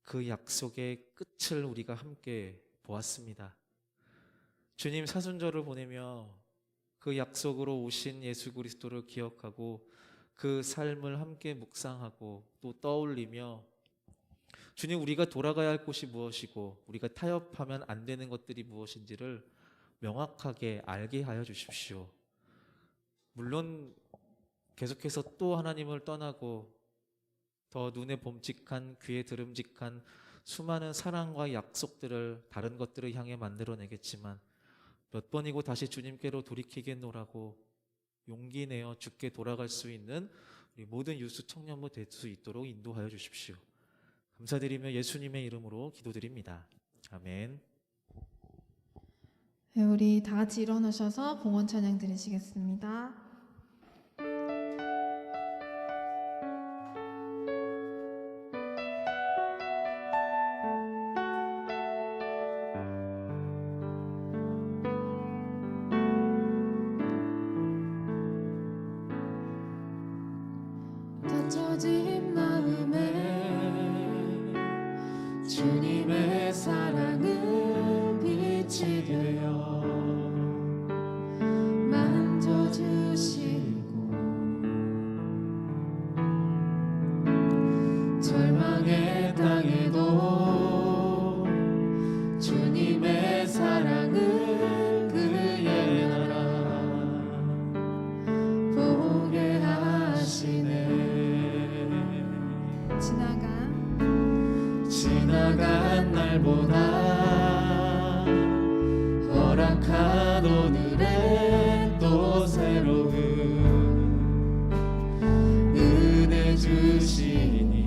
그 약속의 끝을 우리가 함께 보았습니다. 주님, 사순절을 보내며 그 약속으로 오신 예수 그리스도를 기억하고 그 삶을 함께 묵상하고 또 떠올리며, 주님, 우리가 돌아가야 할 곳이 무엇이고 우리가 타협하면 안 되는 것들이 무엇인지를 명확하게 알게 하여 주십시오. 물론 계속해서 또 하나님을 떠나고 더 눈에 봄직한, 귀에 들음직한 수많은 사랑과 약속들을, 다른 것들을 향해 만들어내겠지만 몇 번이고 다시 주님께로 돌이키겠노라고 용기 내어 주께 돌아갈 수 있는 우리 모든 유스 청년부 될 수 있도록 인도하여 주십시오. 감사드리며 예수님의 이름으로 기도드립니다. 아멘. 네, 우리 다 같이 일어나셔서 봉헌 찬양 드리시겠습니다. 닫혀진 마음에 주님의 사랑은 빛이 되어 만져주시 지나간 날보다 허락한 오늘에 또 새로운 은혜 주시니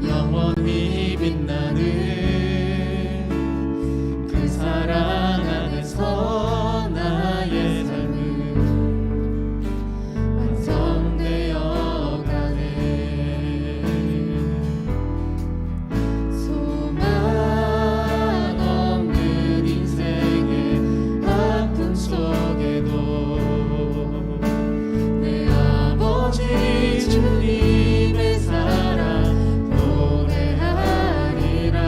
영원히 빛나는 그 사랑 안에서 나의 삶은 완성되어 가네. 소망 없는 인생의 아픔 속에도 내 아버지 주님의 사랑 노래하리라.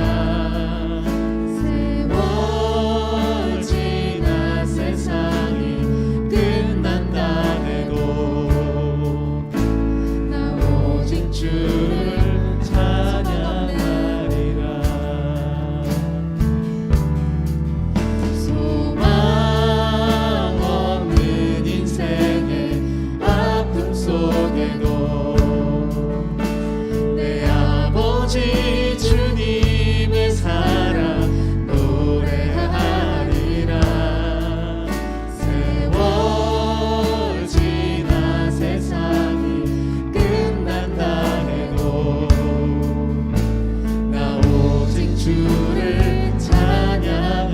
세월 지나 세상이 끝난다 해도 나 오직 주를 찬양하리라. 소망 없는 인생의 아픔 속에도 내 아버지 주님의 사랑 노래하리라. 세월 지나 세상이 끝난다 해도 나 오직 주를 찬양하리라.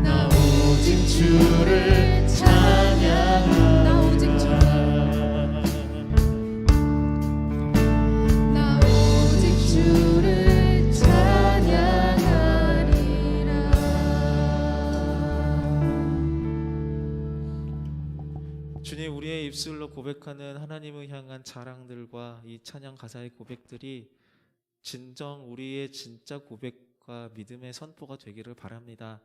나 오직 주를 찬양하리라. 나 오직 주를 찬양하리라. 주님, 우리의 입술로 고백하는 하나님을 향한 자랑들과 이 찬양 가사의 고백들이 진정 우리의 진짜 고백과 믿음의 선포가 되기를 바랍니다.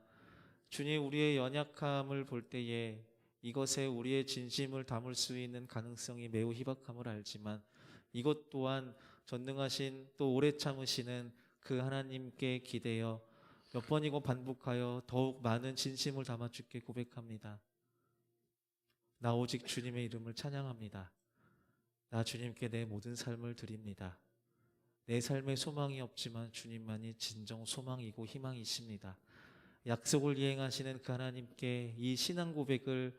주님, 우리의 연약함을 볼 때에 이것에 우리의 진심을 담을 수 있는 가능성이 매우 희박함을 알지만 이것 또한 전능하신 또 오래 참으시는 그 하나님께 기대어 몇 번이고 반복하여 더욱 많은 진심을 담아 주께 고백합니다. 나 오직 주님의 이름을 찬양합니다. 나 주님께 내 모든 삶을 드립니다. 내 삶에 소망이 없지만 주님만이 진정 소망이고 희망이십니다. 약속을 이행하시는 그 하나님께 이 신앙 고백을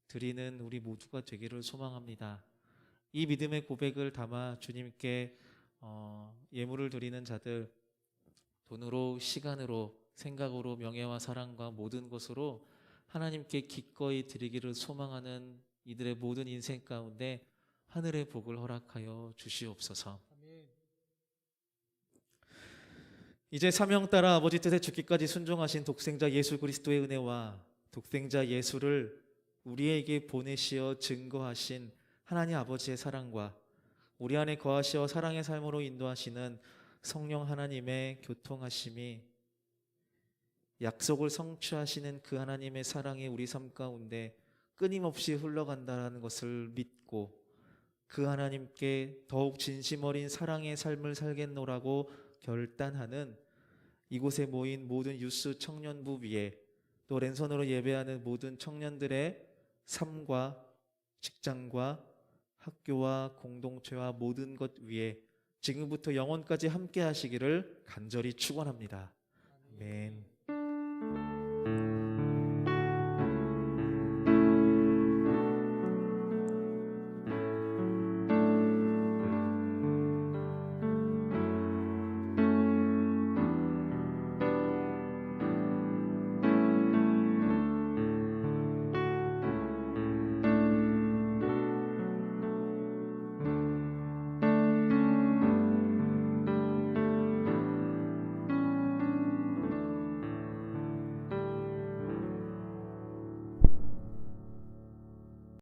드리는 우리 모두가 되기를 소망합니다. 이 믿음의 고백을 담아 주님께 예물을 드리는 자들, 돈으로, 시간으로, 생각으로, 명예와 사랑과 모든 것으로 하나님께 기꺼이 드리기를 소망하는 이들의 모든 인생 가운데 하늘의 복을 허락하여 주시옵소서. 이제 사명 따라 아버지 뜻에 죽기까지 순종하신 독생자 예수 그리스도의 은혜와 독생자 예수를 우리에게 보내시어 증거하신 하나님 아버지의 사랑과 우리 안에 거하시어 사랑의 삶으로 인도하시는 성령 하나님의 교통하심이 약속을 성취하시는 그 하나님의 사랑이 우리 삶 가운데 끊임없이 흘러간다는 것을 믿고 그 하나님께 더욱 진심 어린 사랑의 삶을 살겠노라고 결단하는 이곳에 모인 모든 유스 청년부 위에 또 랜선으로 예배하는 모든 청년들의 삶과 직장과 학교와 공동체와 모든 것 위에 지금부터 영원까지 함께 하시기를 간절히 축원합니다. 아멘.